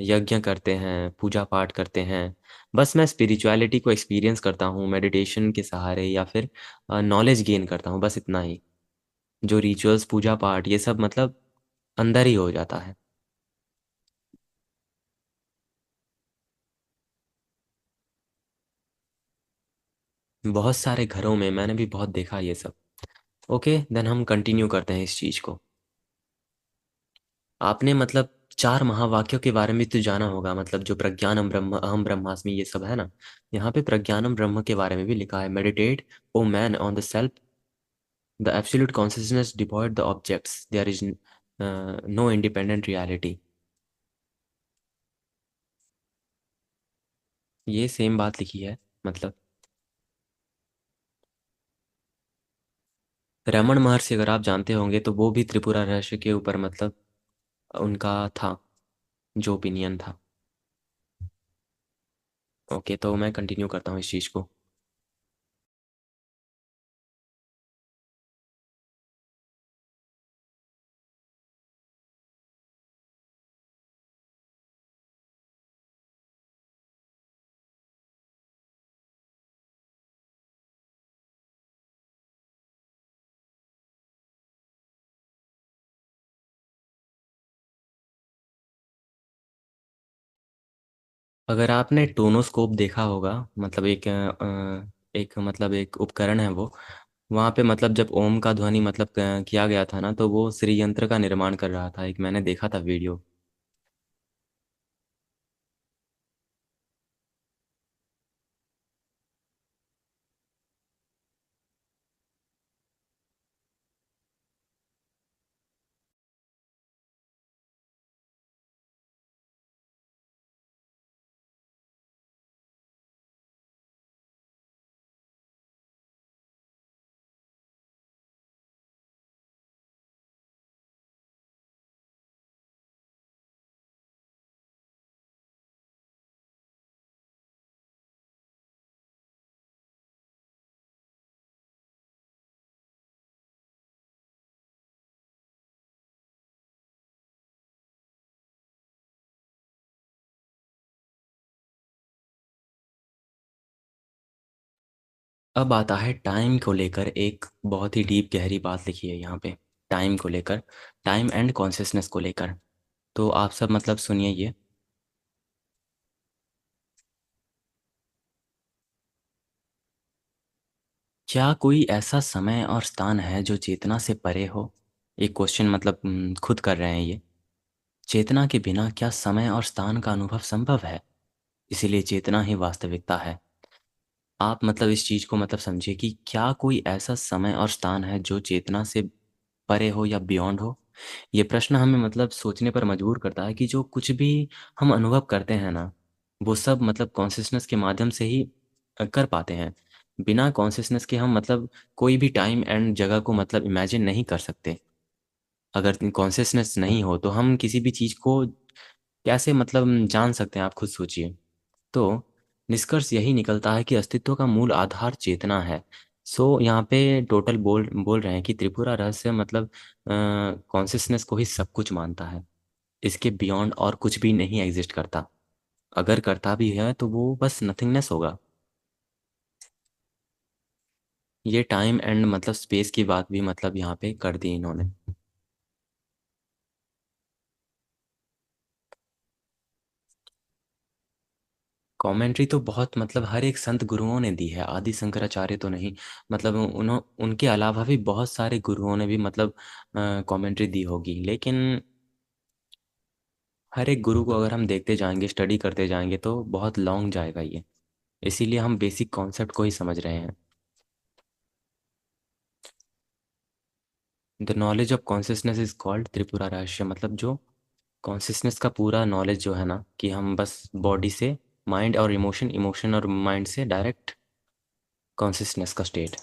Speaker 1: यज्ञ करते हैं, पूजा पाठ करते हैं, बस मैं स्पिरिचुअलिटी को एक्सपीरियंस करता हूँ मेडिटेशन के सहारे, या फिर नॉलेज गेन करता हूँ, बस इतना ही। जो रिचुअल्स पूजा पाठ ये सब मतलब अंदर ही हो जाता है। बहुत सारे घरों में मैंने भी बहुत देखा ये सब। ओके, देन हम कंटिन्यू करते हैं इस चीज़ को। आपने मतलब चार महावाक्यों के बारे में तो जाना होगा, मतलब जो प्रज्ञानम ब्रह्म अहम ब्रह्मास्मि ये सब है ना, यहाँ पे प्रज्ञानम ब्रह्म के बारे में भी लिखा है, meditate O man on the self, the absolute consciousness devoid the objects, there is no independent reality. ये सेम बात लिखी है मतलब। रमन महर्षि अगर आप जानते होंगे तो वो भी त्रिपुरा रहस्य के ऊपर मतलब उनका था जो ओपिनियन था। ओके, तो मैं कंटिन्यू करता हूँ इस चीज़ को। अगर आपने टोनोस्कोप देखा होगा, मतलब एक मतलब एक उपकरण है वो, वहाँ पे मतलब जब ओम का ध्वनि मतलब किया गया था ना, तो वो श्री यंत्र का निर्माण कर रहा था, एक मैंने देखा था वीडियो। अब आता है टाइम को लेकर, एक बहुत ही डीप गहरी बात लिखी है यहाँ पे, टाइम को लेकर, टाइम एंड कॉन्शियसनेस को लेकर। तो आप सब मतलब सुनिए ये। क्या कोई ऐसा समय और स्थान है जो चेतना से परे हो? एक क्वेश्चन मतलब खुद कर रहे हैं ये। चेतना के बिना क्या समय और स्थान का अनुभव संभव है? इसीलिए चेतना ही वास्तविकता है। आप मतलब इस चीज को मतलब समझिए कि क्या कोई ऐसा समय और स्थान है जो चेतना से परे हो या बियॉन्ड हो। ये प्रश्न हमें मतलब सोचने पर मजबूर करता है कि जो कुछ भी हम अनुभव करते हैं ना, वो सब मतलब कॉन्शियसनेस के माध्यम से ही कर पाते हैं। बिना कॉन्शियसनेस के हम मतलब कोई भी टाइम एंड जगह को मतलब इमेजिन नहीं कर सकते। अगर कॉन्शियसनेस नहीं हो तो हम किसी भी चीज़ को कैसे मतलब जान सकते हैं, आप खुद सोचिए। तो निष्कर्ष यही निकलता है कि अस्तित्व का मूल आधार चेतना है। सो यहाँ पे टोटल बोल बोल रहे हैं कि त्रिपुरा रहस्य मतलब कॉन्सियसनेस को ही सब कुछ मानता है। इसके बियॉन्ड और कुछ भी नहीं एग्जिस्ट करता। अगर करता भी है तो वो बस नथिंगनेस होगा। ये टाइम एंड मतलब स्पेस की बात भी मतलब यहाँ पे कर दी इन्होंने। कमेंट्री तो बहुत मतलब हर एक संत गुरुओं ने दी है, आदि शंकराचार्य तो नहीं। मतलब उनके अलावा भी बहुत सारे गुरुओं ने भी मतलब कमेंट्री दी होगी, लेकिन हर एक गुरु को अगर हम देखते जाएंगे, स्टडी करते जाएंगे तो बहुत लॉन्ग जाएगा ये। इसीलिए हम बेसिक कॉन्सेप्ट को ही समझ रहे हैं। The knowledge of consciousness is called Tripura रहस्य। मतलब जो कॉन्सियसनेस का पूरा नॉलेज जो है ना, कि हम बस बॉडी से माइंड और इमोशन, इमोशन और माइंड से डायरेक्ट कॉन्सियसनेस का स्टेट।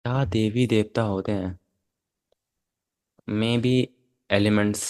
Speaker 1: क्या देवी देवता होते हैं? May be elements.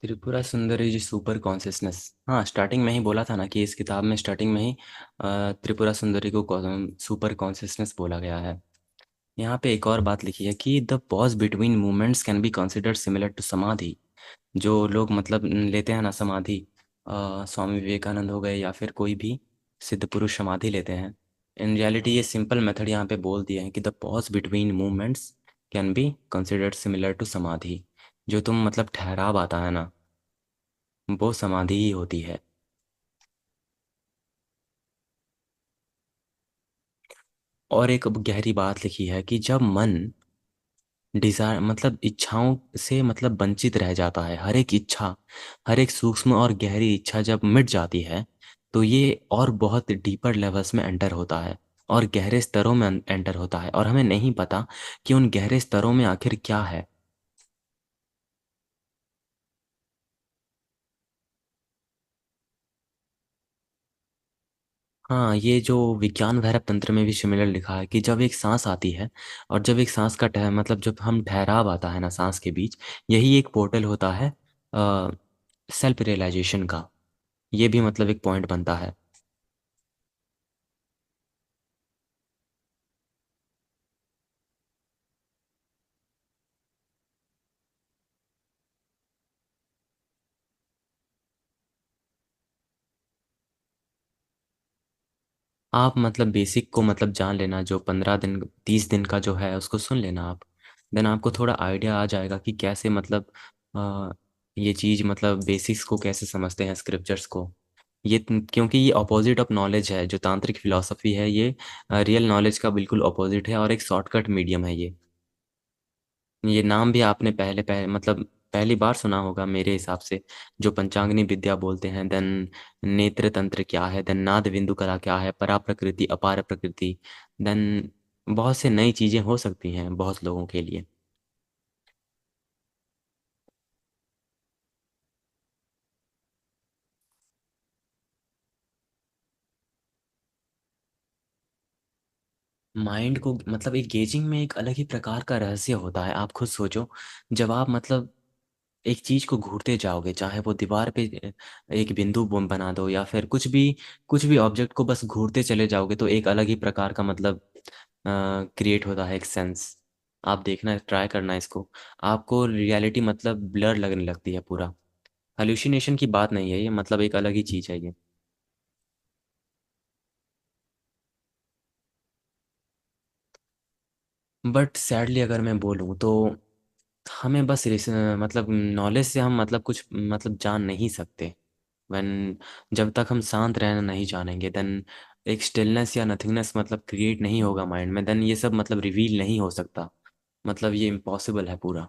Speaker 1: Tripura Sundari ji super consciousness. हाँ, स्टार्टिंग में ही बोला था ना कि इस किताब में स्टार्टिंग में ही त्रिपुरा सुंदरी को सुपर कॉन्शियसनेस बोला गया है। यहाँ पे एक और बात लिखी है कि the pause between movements can be considered similar to samadhi. जो लोग मतलब लेते हैं ना समाधि, स्वामी विवेकानंद हो गए या फिर कोई भी सिद्ध पुरुष समाधि लेते हैं। इन रियलिटी ये सिंपल मेथड यहाँ पे बोल दिए हैं कि the pause between movements can be considered similar to samadhi. जो तुम मतलब ठहराव आता है ना, वो समाधि ही होती है। और एक गहरी बात लिखी है कि जब मन डिजायर मतलब इच्छाओं से मतलब वंचित रह जाता है, हर एक इच्छा, हर एक सूक्ष्म और गहरी इच्छा जब मिट जाती है, तो ये और बहुत डीपर लेवल्स में एंटर होता है और गहरे स्तरों में एंटर होता है, और हमें नहीं पता कि उन गहरे स्तरों में आखिर क्या है। हाँ, ये जो विज्ञान भैरव तंत्र में भी सिमिलर लिखा है कि जब एक सांस आती है और जब एक सांस का मतलब जब हम ठहराव आता है ना सांस के बीच, यही एक पोर्टल होता है सेल्फ रियलाइजेशन का। ये भी मतलब एक पॉइंट बनता है। आप मतलब बेसिक को मतलब जान लेना, जो 15 दिन 30 दिन का जो है उसको सुन लेना आप। देन आपको थोड़ा आइडिया आ जाएगा कि कैसे मतलब अ, ये चीज़ मतलब बेसिक्स को कैसे समझते हैं स्क्रिप्चर्स को। ये क्योंकि ये अपोजिट ऑफ नॉलेज है, जो तांत्रिक फिलॉसफी है ये रियल नॉलेज का बिल्कुल अपोजिट है और एक शॉर्टकट मीडियम है ये। ये नाम भी आपने पहले पहले मतलब पहली बार सुना होगा मेरे हिसाब से। जो पंचांगनी विद्या बोलते हैं, देन नेत्र तंत्र क्या है, देन नाद बिंदु कला क्या है, परा प्रकृति अपार प्रकृति, देन बहुत से नई चीजें हो सकती हैं बहुत लोगों के लिए। माइंड को मतलब एक गेजिंग में एक अलग ही प्रकार का रहस्य होता है। आप खुद सोचो, जब आप मतलब एक चीज को घूरते जाओगे, चाहे वो दीवार पे एक बिंदु बना दो या फिर कुछ भी ऑब्जेक्ट को बस घूरते चले जाओगे तो एक अलग ही प्रकार का मतलब क्रिएट होता है एक सेंस। आप देखना, ट्राई करना इसको। आपको रियलिटी मतलब ब्लर लगने लगती है पूरा। हेल्यूसिनेशन की बात नहीं है ये, मतलब एक अलग ही चीज है ये। बट सैडली अगर मैं बोलूँ तो हमें बस मतलब नॉलेज से हम मतलब कुछ मतलब जान नहीं सकते। when जब तक हम शांत रहना नहीं जानेंगे, देन एक स्टिलनेस या नथिंगनेस मतलब क्रिएट नहीं होगा माइंड में, देन ये सब मतलब रिवील नहीं हो सकता। मतलब ये इम्पॉसिबल है पूरा।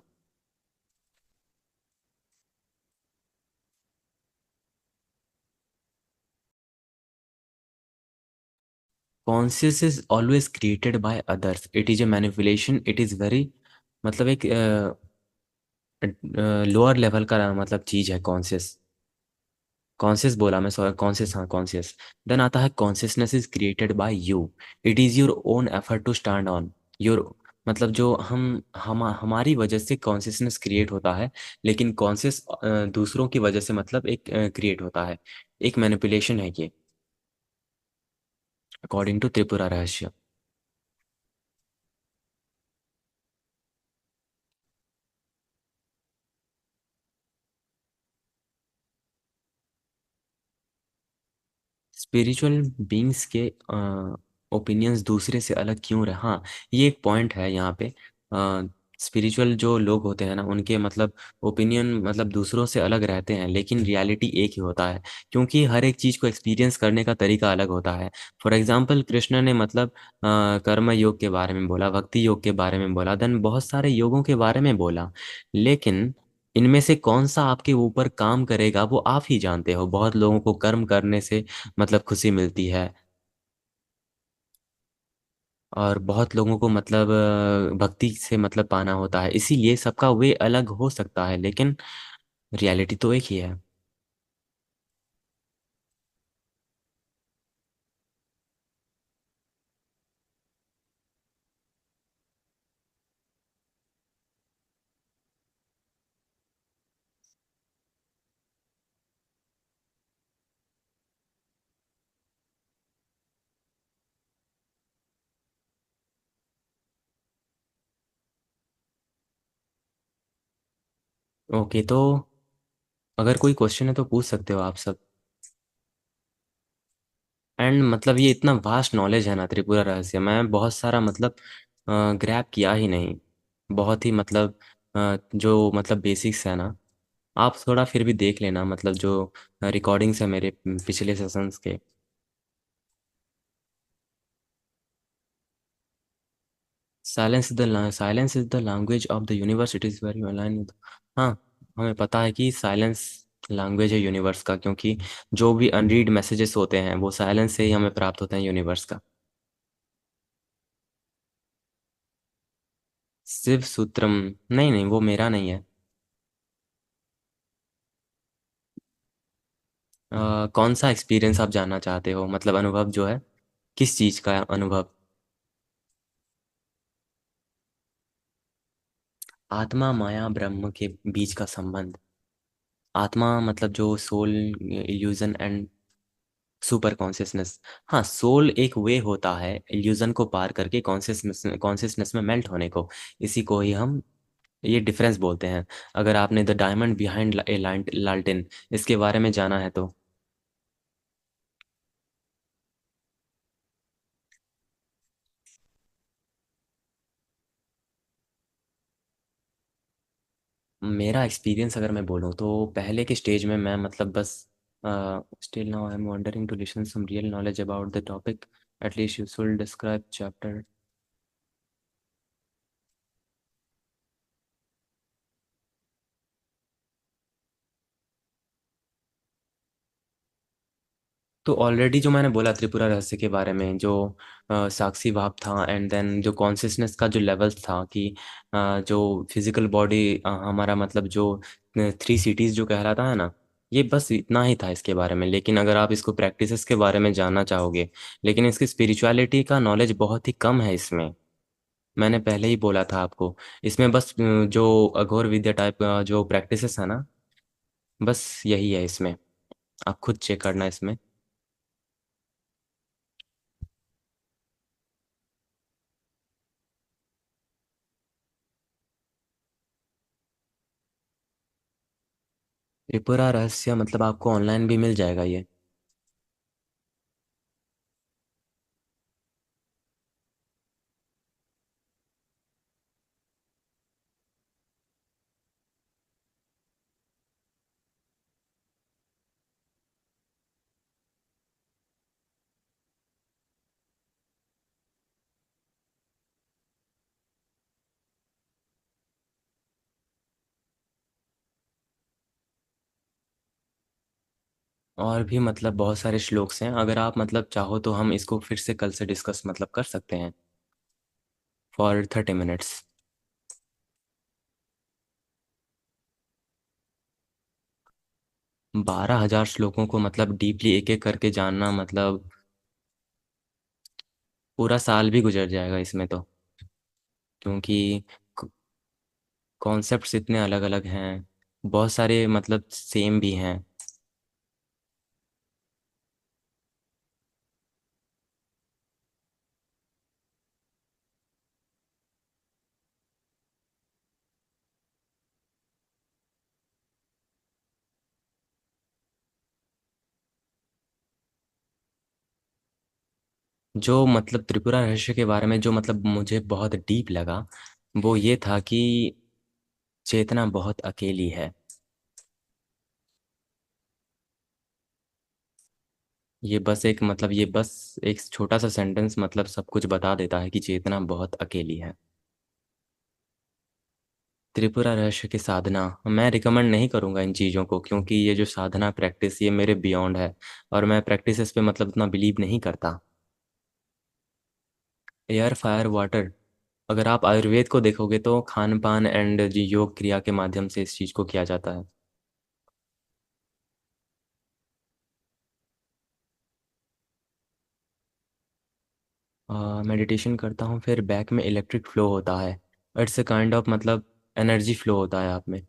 Speaker 1: Conscious is always created by others, it is a manipulation, it is very मतलब एक लोअर लेवल का मतलब चीज है कॉन्शियस। कॉन्शियस बोला मैं, सॉरी, कॉन्शियस, हाँ कॉन्शियस। देन आता है consciousness is created by you, it is your own effort to stand on your. मतलब जो हम हमारी वजह से कॉन्शियसनेस क्रिएट होता है, लेकिन कॉन्शियस दूसरों की वजह से मतलब एक क्रिएट होता है। एक मैनिपुलेशन है ये, अकॉर्डिंग टू त्रिपुरा रहस्य। स्पिरिचुअल बीइंग्स के ओपिनियंस दूसरे से अलग क्यों रहे, हाँ, ये एक पॉइंट है यहाँ पे। स्पिरिचुअल जो लोग होते हैं ना, उनके मतलब ओपिनियन मतलब दूसरों से अलग रहते हैं, लेकिन रियलिटी एक ही होता है। क्योंकि हर एक चीज़ को एक्सपीरियंस करने का तरीका अलग होता है। फॉर एग्जाम्पल कृष्ण ने मतलब कर्म योग के बारे में बोला, भक्ति योग के बारे में बोला, देन बहुत सारे योगों के बारे में बोला। लेकिन इनमें से कौन सा आपके ऊपर काम करेगा वो आप ही जानते हो। बहुत लोगों को कर्म करने से मतलब खुशी मिलती है, और बहुत लोगों को मतलब भक्ति से मतलब पाना होता है। इसीलिए सबका वे अलग हो सकता है, लेकिन रियलिटी तो एक ही है। ओके, तो अगर कोई क्वेश्चन है तो पूछ सकते हो आप सब। एंड मतलब ये इतना वास्ट नॉलेज है ना त्रिपुरा रहस्य, मैं बहुत सारा मतलब ग्रैब किया ही नहीं। बहुत ही मतलब जो मतलब बेसिक्स है ना, आप थोड़ा फिर भी देख लेना, मतलब जो रिकॉर्डिंग्स है मेरे पिछले सेशंस के। Silence is the language of the universe, it is very align. हाँ, हमें पता है कि साइलेंस लैंग्वेज है यूनिवर्स का, क्योंकि जो भी अनरीड मैसेजेस होते हैं वो साइलेंस से ही हमें प्राप्त होते हैं यूनिवर्स का। शिव सूत्रम, नहीं नहीं, वो मेरा नहीं है। कौन सा एक्सपीरियंस आप जानना चाहते हो, मतलब अनुभव जो है, किस चीज़ का अनुभव? आत्मा माया ब्रह्म के बीच का संबंध। आत्मा मतलब जो soul, illusion and super consciousness. हाँ, सोल एक वे होता है इल्यूजन को पार करके कॉन्शियसनेस कॉन्शियसनेस में मेल्ट होने को। इसी को ही हम ये डिफरेंस बोलते हैं। अगर आपने द डायमंड बिहाइंड ए लालटेन इसके बारे में जाना है तो। मेरा एक्सपीरियंस अगर मैं बोलूँ तो पहले के स्टेज में मैं मतलब बस still now I am wondering to listen some real knowledge about the topic, at least you should describe chapter. तो ऑलरेडी जो मैंने बोला त्रिपुरा रहस्य के बारे में, जो साक्षी भाव था, एंड देन जो कॉन्शियसनेस का जो लेवल्स था कि जो फिजिकल बॉडी हमारा मतलब जो थ्री सिटीज जो कहलाता है ना, ये बस इतना ही था इसके बारे में। लेकिन अगर आप इसको प्रैक्टिसेस के बारे में जानना चाहोगे, लेकिन इसकी स्पिरिचुअलिटी का नॉलेज बहुत ही कम है इसमें। मैंने पहले ही बोला था आपको। इसमें बस जो अघोर विद्या टाइप का जो प्रैक्टिसेस है ना, बस यही है इसमें। आप खुद चेक करना इसमें। त्रिपुरा रहस्य मतलब आपको ऑनलाइन भी मिल जाएगा ये। और भी मतलब बहुत सारे श्लोक्स हैं, अगर आप मतलब चाहो तो हम इसको फिर से कल से डिस्कस मतलब कर सकते हैं फॉर 30 मिनट्स। 12,000 श्लोकों को मतलब डीपली एक एक करके जानना मतलब पूरा साल भी गुजर जाएगा इसमें तो। क्योंकि कॉन्सेप्ट्स इतने अलग अलग हैं, बहुत सारे मतलब सेम भी हैं। जो मतलब त्रिपुरा रहस्य के बारे में जो मतलब मुझे बहुत डीप लगा, वो ये था कि चेतना बहुत अकेली है। ये बस एक छोटा सा सेंटेंस मतलब सब कुछ बता देता है कि चेतना बहुत अकेली है। त्रिपुरा रहस्य की साधना मैं रिकमेंड नहीं करूंगा इन चीज़ों को, क्योंकि ये जो साधना प्रैक्टिस ये मेरे बियॉन्ड है, और मैं प्रैक्टिसेस पे मतलब उतना बिलीव नहीं करता। एयर फायर वाटर, अगर आप आयुर्वेद को देखोगे तो खान पान एंड योग क्रिया के माध्यम से इस चीज़ को किया जाता है। मेडिटेशन करता हूँ, फिर बैक में इलेक्ट्रिक फ्लो होता है। इट्स अ काइंड ऑफ मतलब एनर्जी फ्लो होता है आप में।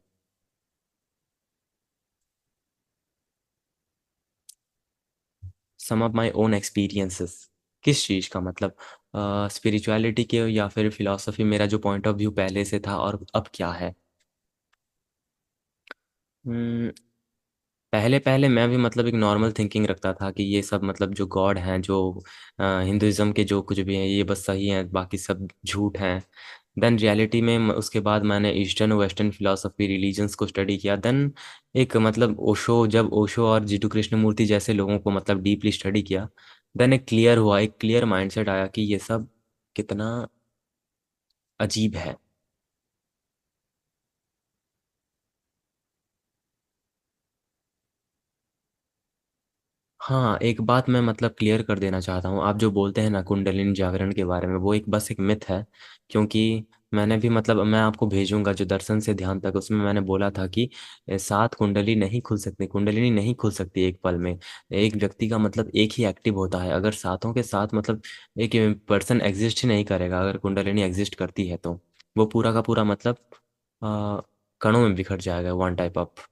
Speaker 1: सम ऑफ माई ओन एक्सपीरियंसेस। किस चीज़ का मतलब? स्पिरिचुअलिटी के या फिर फिलॉसफी, मेरा जो पॉइंट ऑफ व्यू पहले से था और अब क्या है। हम्म, पहले पहले मैं भी मतलब एक नॉर्मल थिंकिंग रखता था कि ये सब मतलब जो गॉड हैं, जो हिंदुइज्म के जो कुछ भी हैं ये बस सही हैं, बाकी सब झूठ हैं। देन रियलिटी में उसके बाद मैंने ईस्टर्न वेस्टर्न फिलोसफी रिलीजन्स को स्टडी किया। देन एक मतलब ओशो, जब ओशो और जीटू कृष्णमूर्ति जैसे लोगों को मतलब डीपली स्टडी किया, देन एक क्लियर हुआ, एक क्लियर माइंडसेट आया कि ये सब कितना अजीब है। हाँ, एक बात मैं मतलब क्लियर कर देना चाहता हूँ, आप जो बोलते हैं ना कुंडलिनी जागरण के बारे में, वो एक बस एक मिथ है। क्योंकि मैंने भी मतलब मैं आपको भेजूंगा जो दर्शन से ध्यान तक, उसमें मैंने बोला था कि 7 कुंडली नहीं खुल सकती, कुंडलिनी नहीं खुल सकती एक पल में। एक व्यक्ति का मतलब एक ही एक्टिव होता है, अगर सातों के साथ मतलब एक पर्सन एग्जिस्ट ही नहीं करेगा, अगर कुंडलिनी एग्जिस्ट करती है तो वो पूरा का पूरा मतलब अ, कणों में बिखर जाएगा, one type of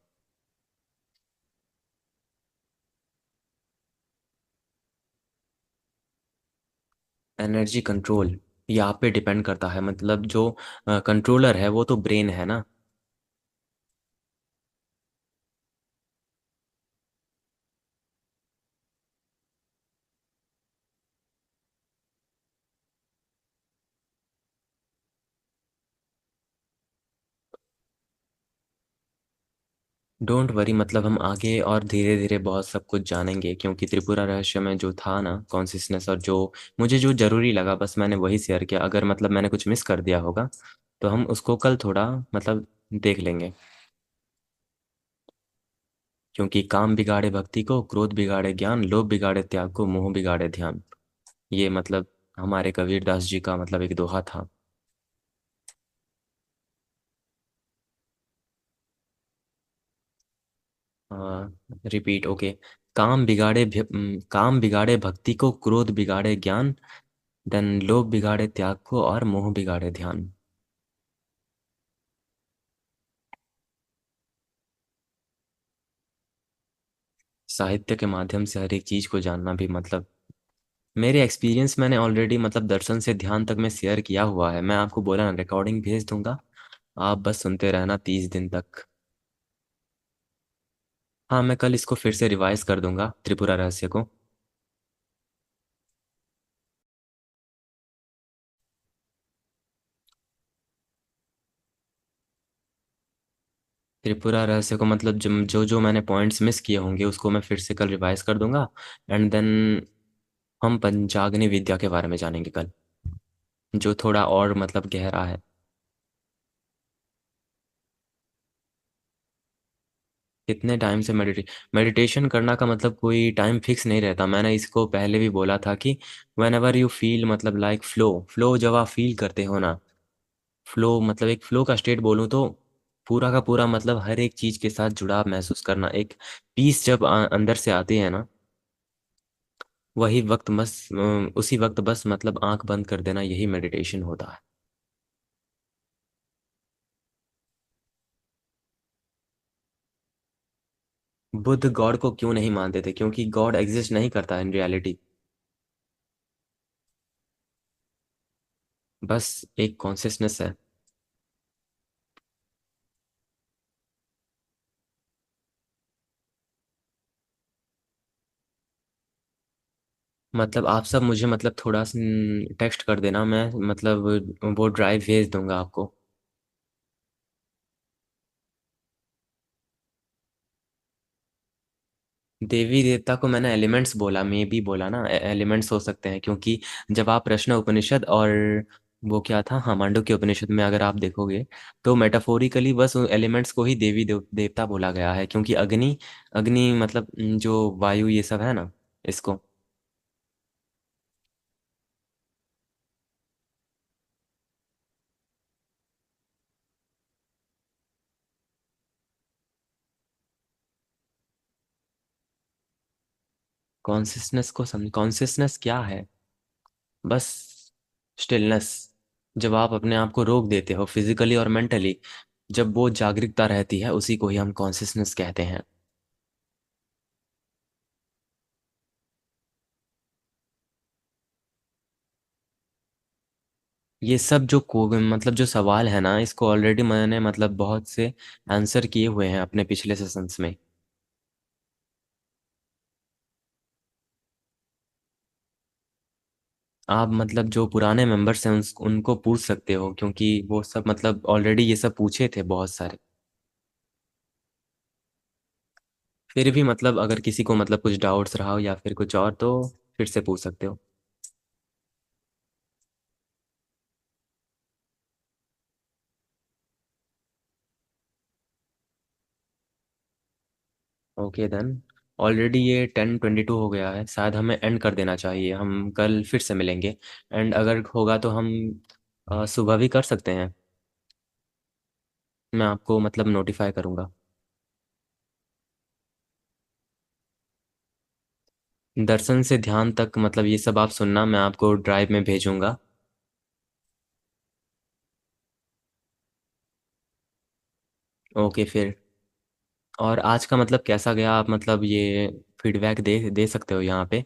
Speaker 1: energy control. ये आप पे डिपेंड करता है, मतलब जो कंट्रोलर है वो तो ब्रेन है ना। डोंट वरी, मतलब हम आगे और धीरे धीरे बहुत सब कुछ जानेंगे, क्योंकि त्रिपुरा रहस्य में जो था ना कॉन्सियसनेस, और जो मुझे जो जरूरी लगा बस मैंने वही शेयर किया। अगर मतलब मैंने कुछ मिस कर दिया होगा तो हम उसको कल थोड़ा मतलब देख लेंगे। क्योंकि काम बिगाड़े भक्ति को, क्रोध बिगाड़े ज्ञान, लोभ बिगाड़े त्याग को, मोह बिगाड़े ध्यान। ये मतलब हमारे कबीर दास जी का मतलब एक दोहा था। Repeat, okay. काम बिगाड़े भक्ति को, क्रोध बिगाड़े ज्ञान, देन लोभ बिगाड़े त्याग को और मोह बिगाड़े ध्यान। साहित्य के माध्यम से हर एक चीज को जानना भी मतलब, मेरे एक्सपीरियंस मैंने ऑलरेडी मतलब दर्शन से ध्यान तक में शेयर किया हुआ है। मैं आपको बोला ना, रिकॉर्डिंग भेज दूंगा, आप बस सुनते रहना 30 दिन तक। हाँ, मैं कल इसको फिर से रिवाइज कर दूंगा, त्रिपुरा रहस्य को। त्रिपुरा रहस्य को मतलब जो जो जो मैंने पॉइंट्स मिस किए होंगे उसको मैं फिर से कल रिवाइज कर दूंगा। एंड देन हम पंचाग्नि विद्या के बारे में जानेंगे कल, जो थोड़ा और मतलब गहरा है। कितने टाइम से मेडिटेशन करना का मतलब कोई टाइम फिक्स नहीं रहता। मैंने इसको पहले भी बोला था कि वेन एवर यू फील मतलब लाइक फ्लो, फ्लो जब आप फील करते हो ना, फ्लो मतलब एक फ्लो का स्टेट बोलूँ तो पूरा का पूरा मतलब हर एक चीज के साथ जुड़ाव महसूस करना, एक पीस जब अंदर से आती है ना, वही वक्त बस उसी वक्त बस मतलब आंख बंद कर देना, यही मेडिटेशन होता है। बुद्ध गॉड को क्यों नहीं मानते थे? क्योंकि गॉड एग्जिस्ट नहीं करता इन रियलिटी, बस एक कॉन्सियसनेस है। मतलब आप सब मुझे मतलब थोड़ा टेक्स्ट कर देना, मैं मतलब वो ड्राइव भेज दूंगा आपको। देवी देवता को मैंने एलिमेंट्स बोला, मे भी बोला ना, एलिमेंट्स हो सकते हैं क्योंकि जब आप प्रश्न उपनिषद और वो क्या था, हाँ, मांडुक्य उपनिषद में अगर आप देखोगे तो मेटाफोरिकली बस उन एलिमेंट्स को ही देवता बोला गया है, क्योंकि अग्नि, अग्नि मतलब जो वायु ये सब है ना, इसको। कॉन्सियसनेस को समझ, कॉन्सियसनेस क्या है? बस स्टिलनेस। जब आप अपने आप को रोक देते हो फिजिकली और मेंटली, जब वो जागरूकता रहती है, उसी को ही हम कॉन्सियसनेस कहते हैं। ये सब जो को मतलब जो सवाल है ना, इसको ऑलरेडी मैंने मतलब बहुत से आंसर किए हुए हैं अपने पिछले सेशंस में। आप मतलब जो पुराने मेंबर्स हैं उनको पूछ सकते हो, क्योंकि वो सब मतलब ऑलरेडी ये सब पूछे थे बहुत सारे। फिर भी मतलब अगर किसी को मतलब कुछ डाउट्स रहा हो या फिर कुछ और, तो फिर से पूछ सकते हो। ओके देन, ऑलरेडी ये 10:22 हो गया है, शायद हमें एंड कर देना चाहिए। हम कल फिर से मिलेंगे, एंड अगर होगा तो हम सुबह भी कर सकते हैं। मैं आपको मतलब नोटिफाई करूँगा। दर्शन से ध्यान तक मतलब ये सब आप सुनना, मैं आपको ड्राइव में भेजूंगा। ओके फिर, और आज का मतलब कैसा गया, आप मतलब ये फीडबैक दे दे सकते हो यहाँ पे।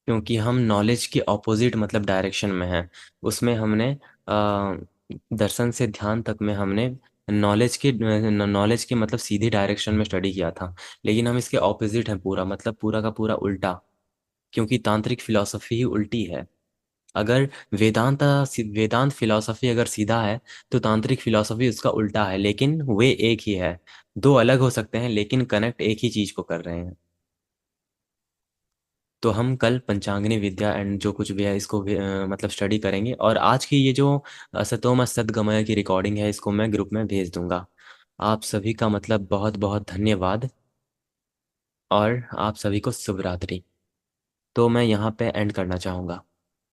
Speaker 1: क्योंकि हम नॉलेज के ऑपोजिट मतलब डायरेक्शन में हैं। उसमें हमने दर्शन से ध्यान तक में हमने नॉलेज के मतलब सीधी डायरेक्शन में स्टडी किया था, लेकिन हम इसके ऑपोजिट हैं पूरा, मतलब पूरा का पूरा उल्टा। क्योंकि तांत्रिक फिलॉसफी ही उल्टी है। अगर वेदांत फिलॉसफी अगर सीधा है, तो तांत्रिक फिलॉसफी उसका उल्टा है, लेकिन वे एक ही है। दो अलग हो सकते हैं लेकिन कनेक्ट एक ही चीज को कर रहे हैं। तो हम कल पंचांगनी विद्या एंड जो कुछ भी है इसको भी, मतलब स्टडी करेंगे। और आज की ये जो असतोम सद्गमय की रिकॉर्डिंग है, इसको मैं ग्रुप में भेज दूंगा। आप सभी का मतलब बहुत बहुत धन्यवाद, और आप सभी को शुभ रात्रि। तो मैं यहाँ पे एंड करना चाहूँगा।